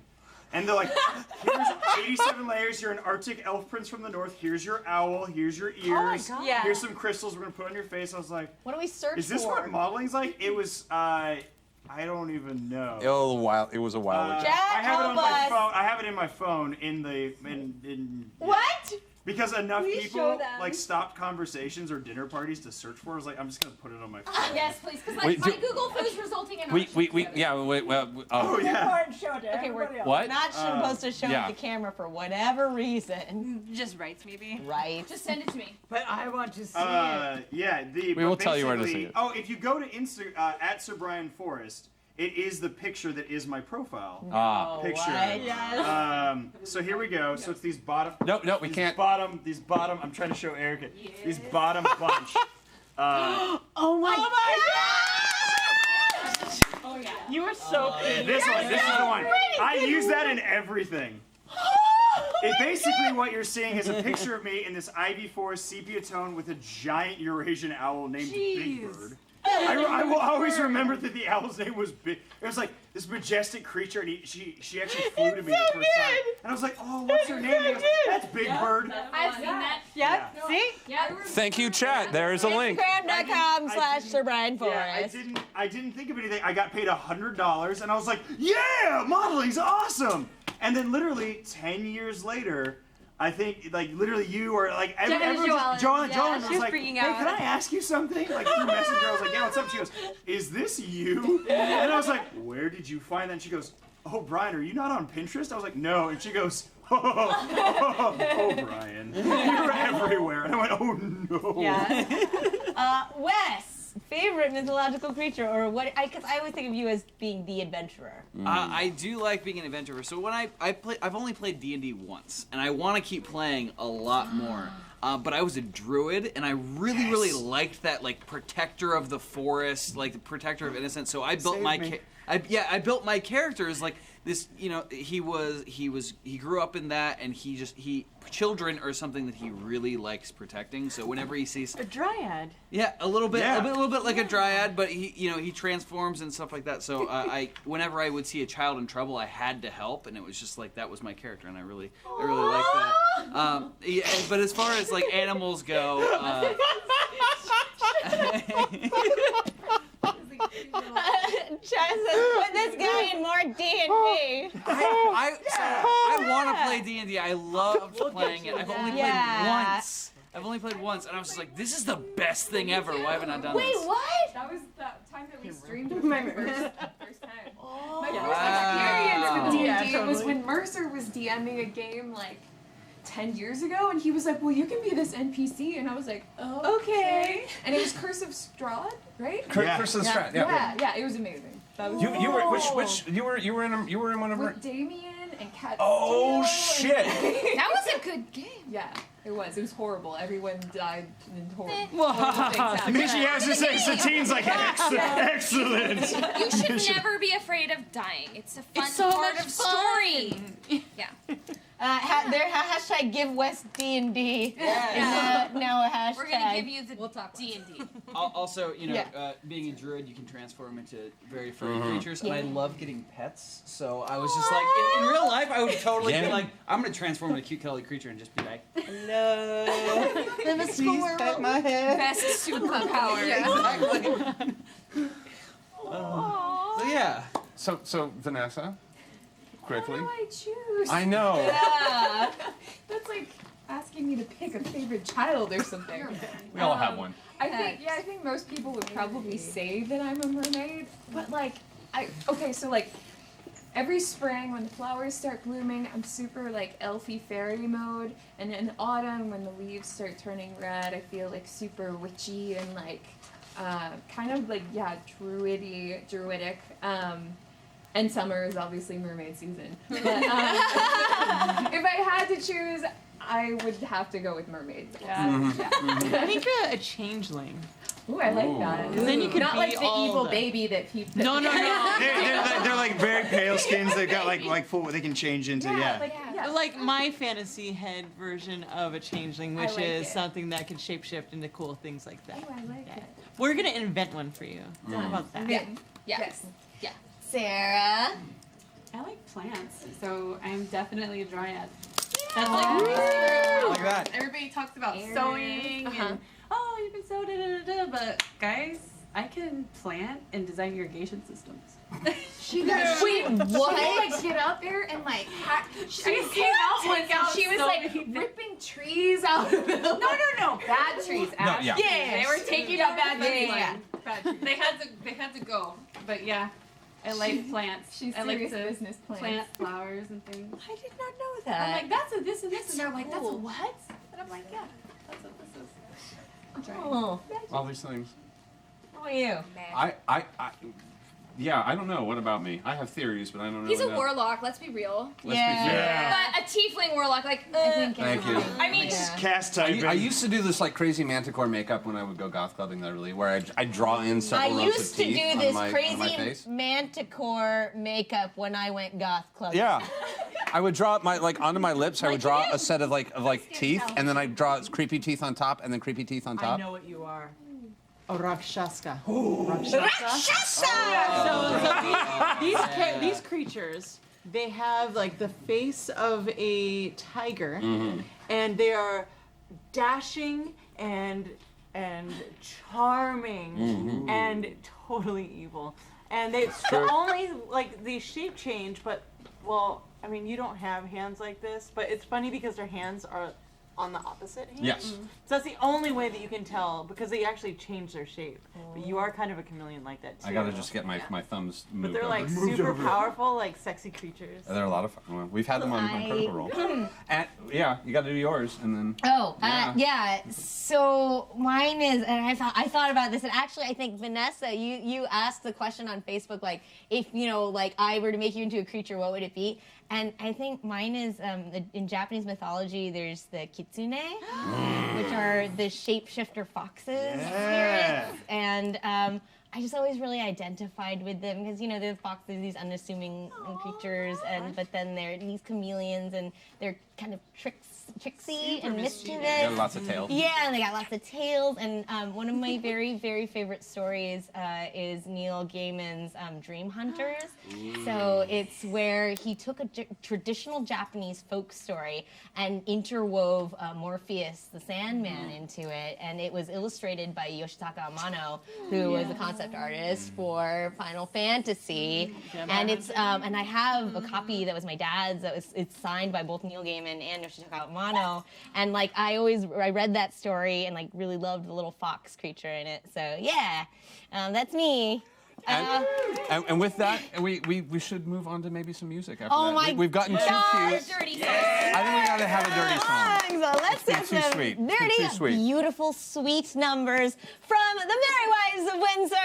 And they're like, "Here's 87 layers. You're an Arctic elf prince from the north. Here's your owl. Here's your ears. Oh my God. Yeah. Here's some crystals we're gonna put on your face." I was like, "What do we search for?" Is this what modeling's like? It was. I don't even know. It was a while ago. Jack, I have it on help my us. phone. I have it in my phone in the in. What? Because enough Please people show them. like stopped conversations or dinner parties to search for it. I was like, I'm just gonna put it on my phone. Yes, please, because like Wait, my do- Google photos resulting in Oh yeah. Okay, we're What? not supposed to show yeah. the camera for whatever reason. Just rights, maybe. Right. Just send it to me. But I want to see it. Yeah. We but will tell you where to basically- see it. Oh, if you go to at Sir Brian Forrest, it is the picture that is my profile picture. what? Yes. So here we go. So it's these bottom. No, we can't. These bottom. I'm trying to show Erica. These bottom bunch. Oh my Oh yeah. You were so pretty. This one. This is the one. I use that in everything. It basically what you're seeing is a picture of me in this Ivy Forest sepia tone with a giant Eurasian owl named Big Bird. I will always remember that the owl's name was Big. It was like this majestic creature, and she actually flew to me the first time. And I was like, oh, what's her name? He goes, that's Big Bird. I've seen that. Yep. See? Yeah. Thank you, chat. There is a link. Instagram.com/Sir Brian Forrest. Yeah, I didn't think of anything. I got paid $100, and I was like, yeah, modeling's awesome. And then literally 10 years later, I think like literally you or like everyone, Joanna was she was like, freaking hey, out. can I ask you something? Like through Messenger, I was like, yeah, what's up? She goes, is this you? And I was like, where did you find that? And she goes, oh, Brian, are you not on Pinterest? I was like, no. And she goes, oh, Brian, you're everywhere. And I went, oh no. Yeah. Wes, favorite mythological creature, or what? Because I always think of you as being the adventurer. I do like being an adventurer. So when I've only played D&D once, and I want to keep playing a lot more. But I was a druid, and I really liked that like protector of the forest, like the protector of innocence. So I built I built my character as like this. You know, he grew up in that, and children are something that he really likes protecting. So whenever he sees A dryad. yeah, a little bit like a dryad, but he transforms and stuff like that. So whenever I would see a child in trouble, I had to help, and it was just like that was my character, and I really liked that. Yeah, but as far as like animals go, Chad says, put this guy in more D&D. I want to play D&D. I loved playing it. I've only played once, and I was just like, this is the best thing ever. Why haven't I done this? Wait, what? That was the time that we streamed it my first time. My first experience with D&D was when Mercer was DMing a game like 10 years ago, and he was like, well, you can be this NPC, and I was like, oh, okay. And it was Curse of Strahd, right? Curse of Strahd, yeah. Yeah, it was amazing. That was You were you were in one of her. with Damien and Cat. Oh shit! That was a good game. Yeah, it was. It was horrible. Everyone died in horrible things happened. Then she has to say, Satine's like, excellent. You should never be afraid of dying. It's a fun It's so part much of story. Yeah. Hashtag give West D&D. Yeah. Now a hashtag. We're gonna give you the D&D. Also, being a druid, you can transform into very furry creatures, and I love getting pets. So I was just like, in real life, I would totally be like, I'm gonna transform into a cute, cuddly creature and just be like, hello. Please pet my head. Best superpower. Exactly. So yeah. So Vanessa, quickly. What do I choose? I know. Yeah. That's like asking me to pick a favorite child or something. We all have one. I think most people would probably say that I'm a mermaid, but every spring when the flowers start blooming, I'm super like elfy fairy mode, and in autumn when the leaves start turning red, I feel like super witchy and like kind of like druidic. And summer is obviously mermaid season. But if I had to choose, I would have to go with mermaids. Yeah. I think a changeling. Ooh, I like that. And then you could not be like the all evil the- baby that people. No. They're like very pale skins. They've got like full. They can change into Like my fantasy head version of a changeling, which I like is it. something that can shapeshift into cool things like that. Oh, I like it. We're gonna invent one for you. Done. How about that? Yeah. Yes. Yeah. Sarah. I like plants, so I'm definitely a dryad. That's like I like that. everybody talks about Aaron. sewing and you can sew but guys, I can plant and design irrigation systems. She does. Wait, what? She like get up there and like she came out once and she was like ripping trees out of it. No, bad trees. Ash yeah. trees. Yes. They were taking out bad trees. Yeah. Bad trees. They had to go. But yeah, I like plants. She's I like serious to business plants. plant flowers and things. I did not know that. I'm like, that's a this and this, and they're like, that's a cool. what? And I'm like, yeah, that's what this is. I'm trying. Oh, All these things. how are you? Yeah, I don't know. What about me? I have theories, but I don't know. He's a enough. warlock, let's be real. Let's be fair. But a tiefling warlock, like, Thank you. I mean, Cast I typing. used to do this like crazy Manticore makeup when I would go goth clubbing, literally, where I draw in several I rows used of to teeth do on this my crazy face. manticore makeup when I went goth clubbing. Yeah. I would draw my onto my lips. I would draw a set of like teeth, and then I draw creepy teeth on top, and then creepy teeth on I top. know what you are. A Rakshasa. Rakshasa! So these creatures, they have like the face of a tiger, and they are dashing and charming and totally evil. And they only like they shape change, but well, I mean you don't have hands like this, but it's funny because their hands are on the opposite hand. Yes. So that's the only way that you can tell because they actually change their shape. But you are kind of a chameleon like that too. I gotta just get my thumbs moved. But they're like over. super powerful, like sexy creatures. They're a lot of fun. Well, we've had them on Critical Role. And yeah, you got to do yours, and then. Oh, yeah. So mine is, and I thought about this, and actually, I think Vanessa, you asked the question on Facebook, like, if like I were to make you into a creature, what would it be? And I think mine is in Japanese mythology. There's the kitsune, which are the shapeshifter foxes spirits, and I just always really identified with them because the foxes, these unassuming creatures, but then they're these chameleons, and they're kind of tricksy and mischievous. They got lots of tails. Yeah, and they got lots of tails. And one of my very, very favorite stories is Neil Gaiman's Dream Hunters. So it's where he took a traditional Japanese folk story and interwove Morpheus the Sandman into it. And it was illustrated by Yoshitaka Amano, who was the concept artist for Final Fantasy. And it's and I have a copy that was my dad's. It's signed by both Neil Gaiman and Yoshitaka Amano. And like I read that story and like really loved the little fox creature in it. So yeah, that's me. And with that, we should move on to maybe some music after Oh that. my We've gotten too gosh. cute. I think we gotta have a dirty song. So let's It's been get too some sweet. dirty, Too sweet. beautiful, sweet numbers from the Merry Wives of Windsor.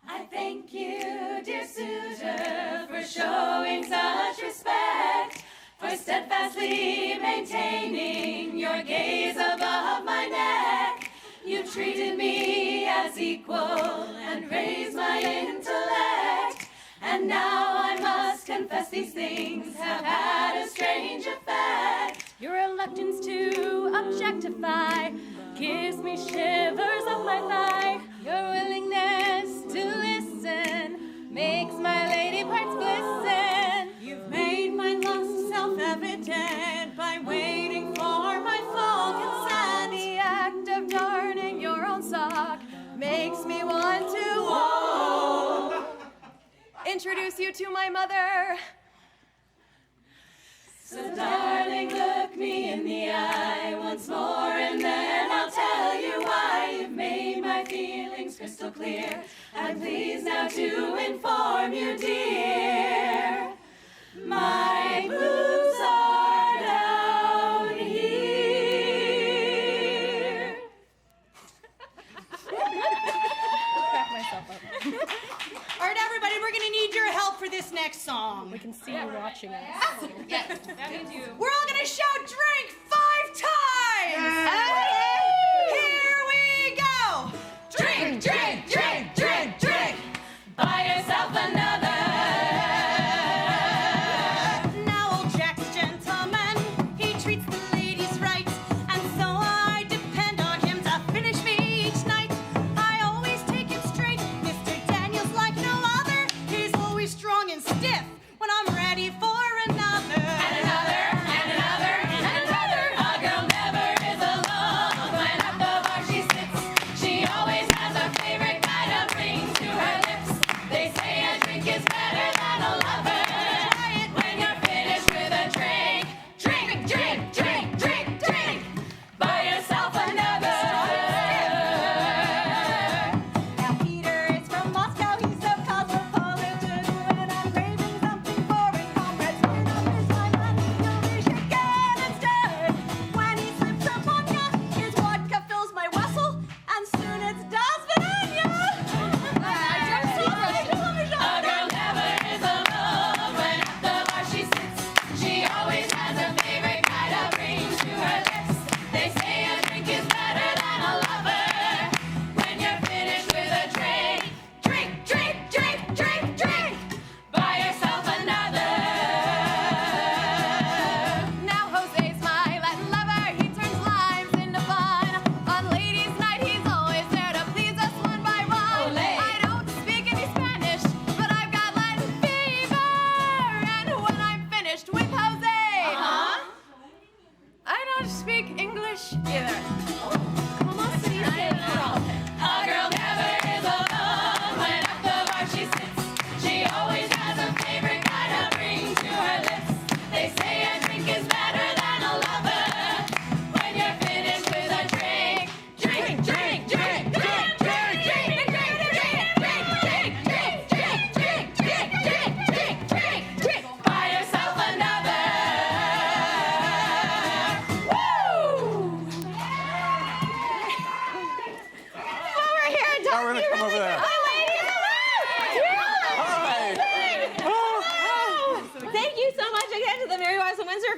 I thank you, dear suitor, for showing such respect, for steadfastly maintaining your gaze above my neck. You treated me as equal and raised my intellect, and now I must confess these things have had a strange effect. Your reluctance to objectify gives me shivers up my thigh. Your willingness to listen makes my lady parts glisten. You've made my lust self-evident by waiting for my full consent. The act of darning your own sock Makes me want to introduce you to my mother. So darling, look me in the eye once more, and then I'll tell you why. You've made my feelings crystal clear. I'm pleased now to inform you, dear. My boobs are down here. Crack myself up. All right, everybody, we're gonna need your help for this next song. We can see you watching us. Yes. That means you. We're all gonna shout "drink" 5 times. Here we go. Drink, drink, drink, drink, drink. Buy yourself another. Now old Jack's gentleman, he treats the ladies right, and so I depend on him to finish me each night. I always take him straight. Mr. Daniel's like no other. He's always strong and stiff when I'm ready for another. And another, and another, and another. A girl never is alone. When at the bar she sits, she always has a favorite guy to bring to her lips. They say a drink is better than a lover.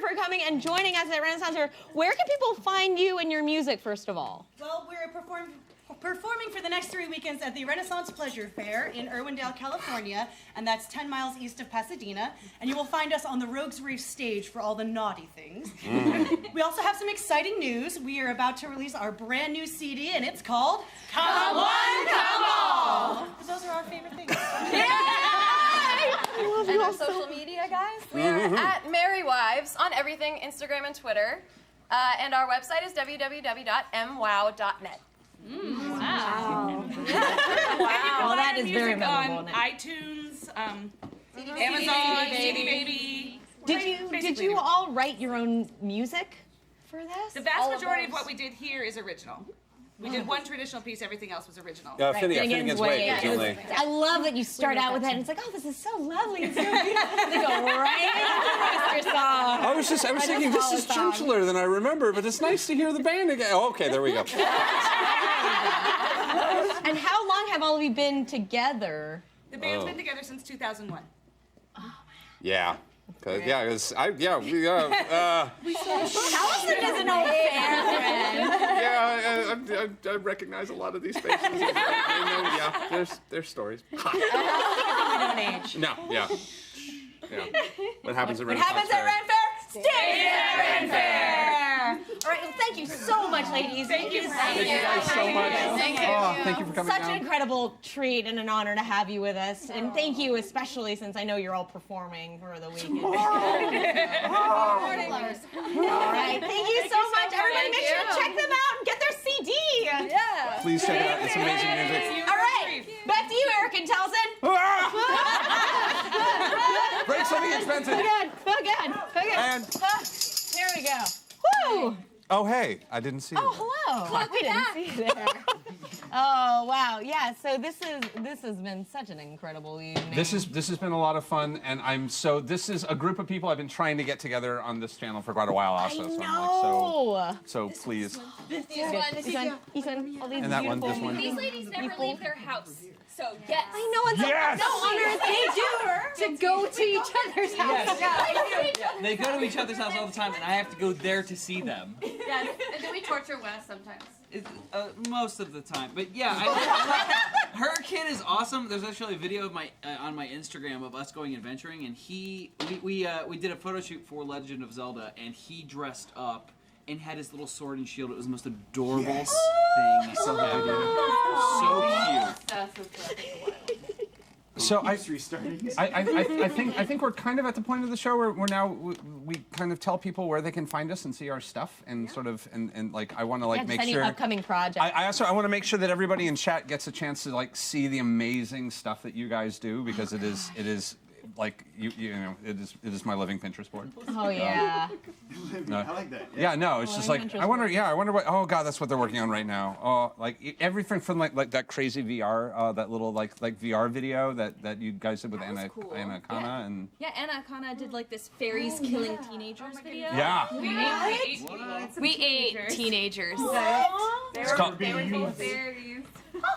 for coming and joining us at Renaissance Fair. Where can people find you and your music, first of all? Well, we're performing for the next 3 weekends at the Renaissance Pleasure Fair in Irwindale, California, and that's 10 miles east of Pasadena. And you will find us on the Rogues Reef stage for all the naughty things. We also have some exciting news. We are about to release our brand new CD, and it's called Come One, Come All. Those are our favorite things. And our social media, guys? We are at Merry Wives on everything, Instagram and Twitter. And our website is www.mwow.net. Wow. Well, that is very memorable. On iTunes, Amazon, CD Baby. Did you all write your own music for this? The vast majority of what we did here is original. We did one traditional piece, everything else was original. Yeah, Finnegan's Wake originally. I love that you start out with that, and it's like, oh, this is so lovely, it's so beautiful. They go right into your song. I was thinking, this is churchler than I remember, but it's nice to hear the band again. Oh, okay, there we go. And how long have all of you been together? The band's been together since 2001. Yeah. Allison is an old fan friend. I recognize a lot of these faces. I know, there's stories. We don't age. No, yeah. What happens at What Renaissance happens at Fair? Ren Fair? Stays at Ren Fair. All right, well, thank you so much, ladies. Thank you. Thank you guys so much. Thank you. Oh, thank you for coming Such down. an incredible treat and an honor to have you with us. And thank you especially since I know you're all performing for the weekend. All right, thank you so much. Everybody make sure to check them out and get their CD. Yeah. Please check it out. It's amazing music. All right, back to you, Eric and Telson. Break something expensive. Again. And There we go. Woo! oh, hey, I didn't see you. Oh, hello. We didn't see you there. Oh, wow. Yeah, so this has been such an incredible evening. This has been a lot of fun, and this is a group of people I've been trying to get together on this channel for quite a while also. I So know. I'm like, so please. Ethan, all these And that one, beautiful this one. These ladies never leave their house. So, yes. I know it's Yes! so on earth they do to go to each other's house. They go to each other's house all the time, and I have to go there to see them. Yes, and then we torture Wes sometimes. Most of the time, but yeah, her kid is awesome. There's actually a video of on my Instagram of us going adventuring, and we did a photo shoot for Legend of Zelda, and he dressed up and had his little sword and shield. It was the most adorable thing ever. So cute. So I think we're kind of at the point of the show where we're now we kind of tell people where they can find us and see our stuff and sort of and like I want to like make sure upcoming projects. I want to make sure that everybody in chat gets a chance to like see the amazing stuff that you guys do because it is like it is my living Pinterest board. Oh yeah. No. I like that. Yeah, no, it's just like I wonder what. Oh God, that's what they're working on right now. Oh, like everything from like that crazy VR, that little like VR video that you guys did with Anna Kana and. Yeah, Anna Kana did like this fairies killing teenagers video. Yeah. We ate teenagers. It's called- They were full of fairies.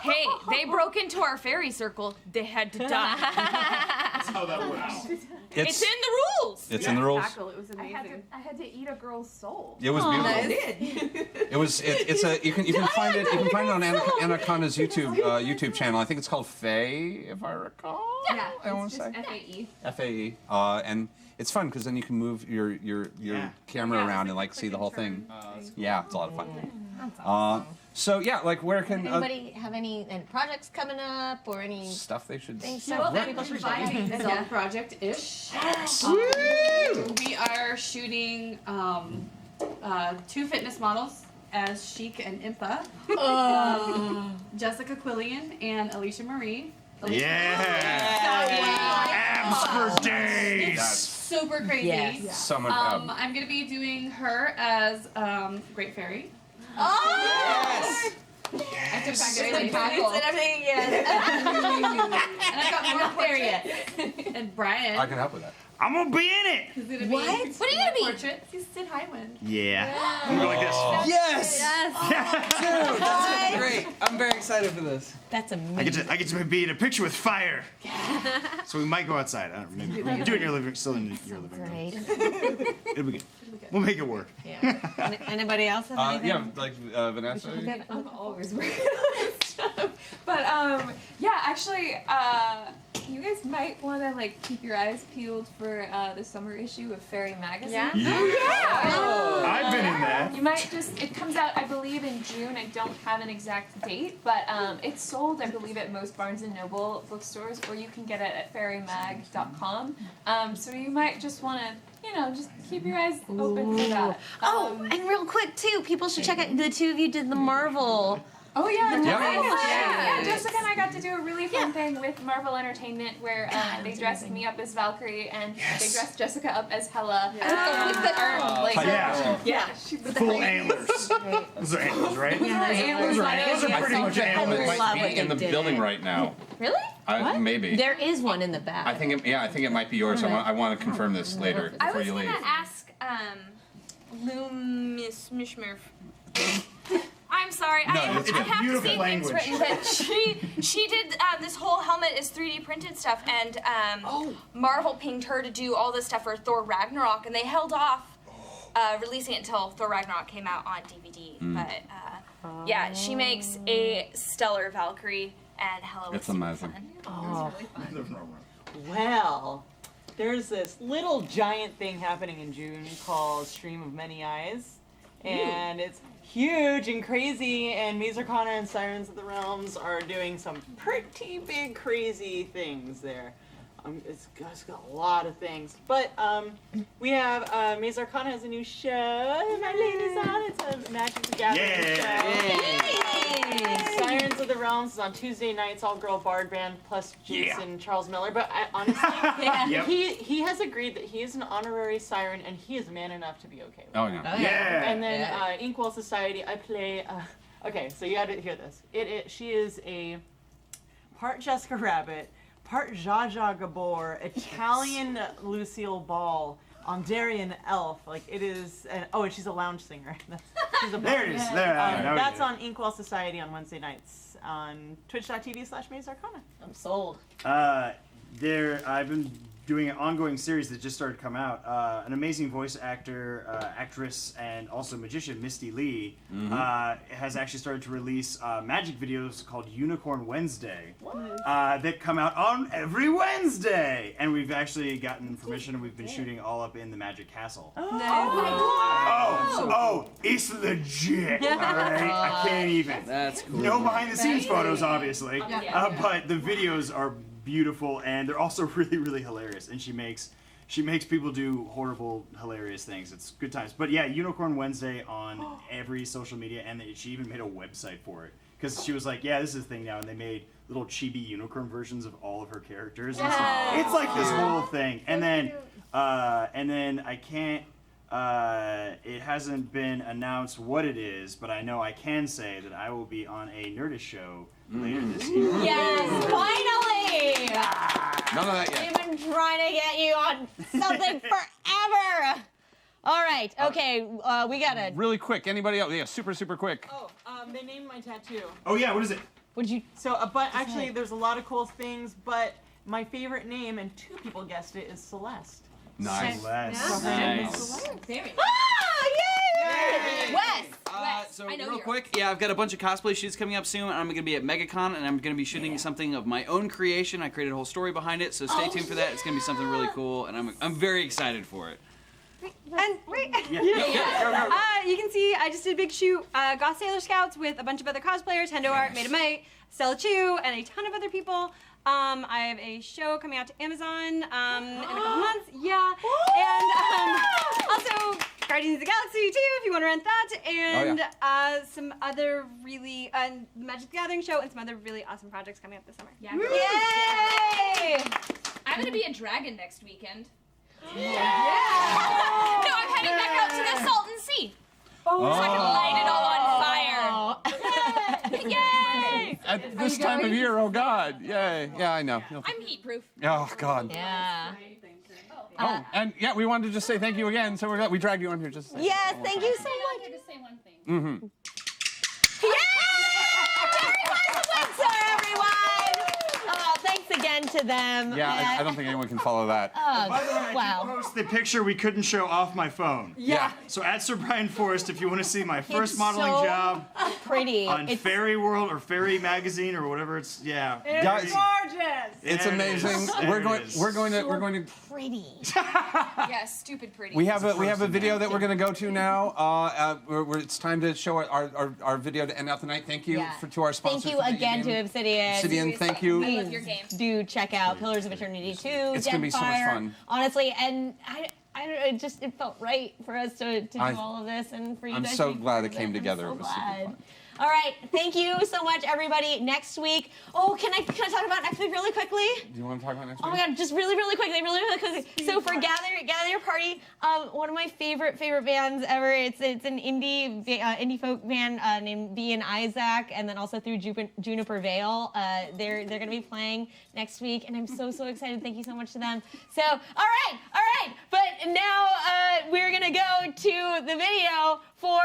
Hey, they broke into our fairy circle. They had to die. That's how that works. It's in the rules. It's in the rules. It was amazing. I had to eat a girl's soul. It was beautiful. It was. It's a. You can find it. You can find it on Anna Kana's YouTube channel. I think it's called Faye, if I recall. Yeah, I want to say FAE. FAE. And it's fun because then you can move your camera around and like see the whole thing. Yeah, it's a lot of fun. So yeah, like where can Anybody have any projects coming up or any stuff they should? Well, people should it's all project-ish. We are shooting 2 fitness models as Chic and Impa. Jessica Quillian and Alicia Marie. Abs for days. It's super crazy. Yes. Someone. I'm going to be doing her as Great Fairy. Oh! I took back Yes. everything. And everything, And I've got more there yet. And Brian. I can help with that. I'm gonna be in it. What are you gonna be? Portrait. He's Sid Highwind. Yeah. I'm gonna go like this. Yes! Dude, that's gonna be great. I'm very excited for this. That's amazing. I get to be in a picture with fire. So we might go outside. I don't know. Maybe we can do it in your living, still in your living room. It'll be good. We'll make it work. Anybody else have anything? Yeah, like Vanessa. I'm always working on stuff. But yeah, actually, you guys might want to like keep your eyes peeled for the summer issue of Fairy Magazine. Yeah. Oh, I've been in that. You might it comes out, I believe, in June. I don't have an exact date, but it's sold, I believe, at most Barnes & Noble bookstores, or you can get it at fairymag.com. So you might just want to, just keep your eyes open for that. And real quick, too, people should check out the two of you did the Marvel. Oh yeah, The Marvel. Marvel Yeah, shows. Jessica and I got to do a really fun thing with Marvel Entertainment where they dressed me up as Valkyrie and they dressed Jessica up as Hela. With the Full antlers. Those are antlers, right? Yeah, Those are pretty much antlers. Might be in the building right now. Really? Maybe. There is one in the back. I think it might be yours. I want to confirm this later I before was you leave. gonna ask Loomis Mishmurf. I'm sorry, No, I have it's to good. see Beautiful things language. written, but she did this whole helmet is 3D printed stuff, and Marvel pinged her to do all this stuff for Thor Ragnarok, and they held off releasing it until Thor Ragnarok came out on DVD. But yeah, she makes a stellar Valkyrie, and Hela was It's super amazing. fun. Oh. It was really fun. Well, there's this little giant thing happening in June called Stream of Many Eyes. And it's huge and crazy, and Maze Arcana and Sirens of the Realms are doing some pretty big, crazy things there. It's got a lot of things. But we have Maze Arcana has a new show. My lady's on. It's a Magic the Gathering show. Sirens of the Realms is on Tuesday nights, all girl bard band plus Jason Charles Miller. But honestly, he has agreed that he is an honorary siren and he is man enough to be okay with Oh, it. yeah. And then Inkwell Society, I play. Okay, so you got to hear this. She is a part Jessica Rabbit, part Zsa Zsa Gabor, Italian Lucille Ball, Ondarian Elf. Like it is, and she's a lounge singer. She's a There it is. There, now we that's get it. on Inkwell Society on Wednesday nights on twitch.tv/Maze Arcana. I'm sold. I've been doing an ongoing series that just started to come out. An amazing voice actor, actress, and also magician, Misty Lee, has actually started to release magic videos called Unicorn Wednesday that come out on every Wednesday. And we've actually gotten permission, and we've been shooting all up in the Magic Castle. Oh, it's legit. All right, I can't even. That's cool. No behind the scenes photos, obviously, Yeah. but the videos are beautiful, and they're also really, really hilarious. And she makes people do horrible, hilarious things. It's good times. But yeah, Unicorn Wednesday on every social media, and she even made a website for it because she was like, "Yeah, this is a thing now," and they made little chibi unicorn versions of all of her characters. And it's like this whole thing, and then I can't. It hasn't been announced what it is, but I know I can say that I will be on a Nerdist show later this year. Yes, finally! None of that yet. We've been trying to get you on something forever. All right, okay, we gotta. Really quick. Anybody else? Yeah, super quick. They named my tattoo. Oh yeah, what is it? Would you? So, but actually, there's a lot of cool things. But my favorite name, and 2 people guessed it, is Celeste. Nice. Celeste. So her name is Nice. Celeste. Yay! Wes! So real quick, I've got a bunch of cosplay shoots coming up soon. I'm going to be at MegaCon, and I'm going to be shooting something of my own creation. I created a whole story behind it, so stay tuned for that. It's going to be something really cool, and I'm very excited for it. And wait, Go. you can see I just did a big shoot, Goth Sailor Scouts with a bunch of other cosplayers, Hendo Art, Made of Might, Stella Chu, and a ton of other people. I have a show coming out to Amazon in a couple months. Yeah, and also Guardians of the Galaxy too, if you want to rent that, and some other really Magic the Gathering show and some other really awesome projects coming up this summer. Yeah. Yay! I'm gonna be a dragon next weekend. Yeah. No, I'm heading back out to the Salton Sea. So I can light it all on fire. Yay! At this time of year, oh God. Yay. Yeah, I know. I'm heat proof. Oh God. Yeah. Oh, and yeah, we wanted to just say thank you again. So we dragged you on here just to say Yes, one more thank time. you so much. Just say one thing. Mm-hmm. Windsor, everyone! Oh, thanks again to them. Yeah, I don't think anyone can follow that. By the way, I wow. did post the picture we couldn't show off my phone. Yeah. So at Sir Brian Forrest, if you want to see my first It's modeling so job pretty. on It's Fairy World or Fairy Magazine or whatever it's, yeah. Guys, gorgeous. It's There it amazing. is. There We're it going. is. We're going to. pretty. Yeah, stupid pretty. We have a video that we're going to go to now. It's time to show our video to end out the night. Thank you Yeah. to our sponsors. Thank you for the again to evening. Obsidian. Obsidian, thank you. I love your game. Do check out Pillars of Eternity 2. It's gonna be so much Deadfire. fun. Honestly, and I don't know, it felt right for us to do I- all of this and for you I'm guys so to be glad part it of came together. I'm It so was super glad. fun. All right, thank you so much, everybody. Next week, can I talk about next week really quickly? Do you want to talk about next Oh week? my God, just really quickly. So for Gather Your Party, one of my favorite bands ever. It's an indie folk band named B and Isaac, and then also through Juniper Vale. They're gonna be playing next week, and I'm so excited. Thank you so much to them. So all right. But now we're gonna go to the video for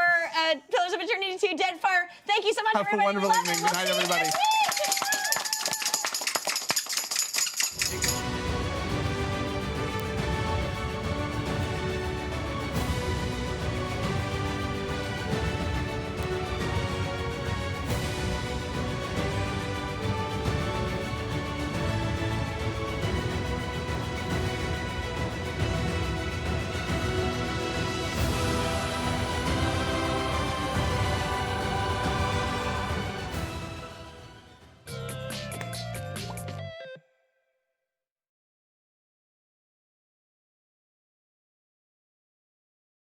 Pillars of Eternity 2 Deadfire. Thank you so much, Have a everybody. wonderful We love evening. it. Good night, We'll see you everybody. next week.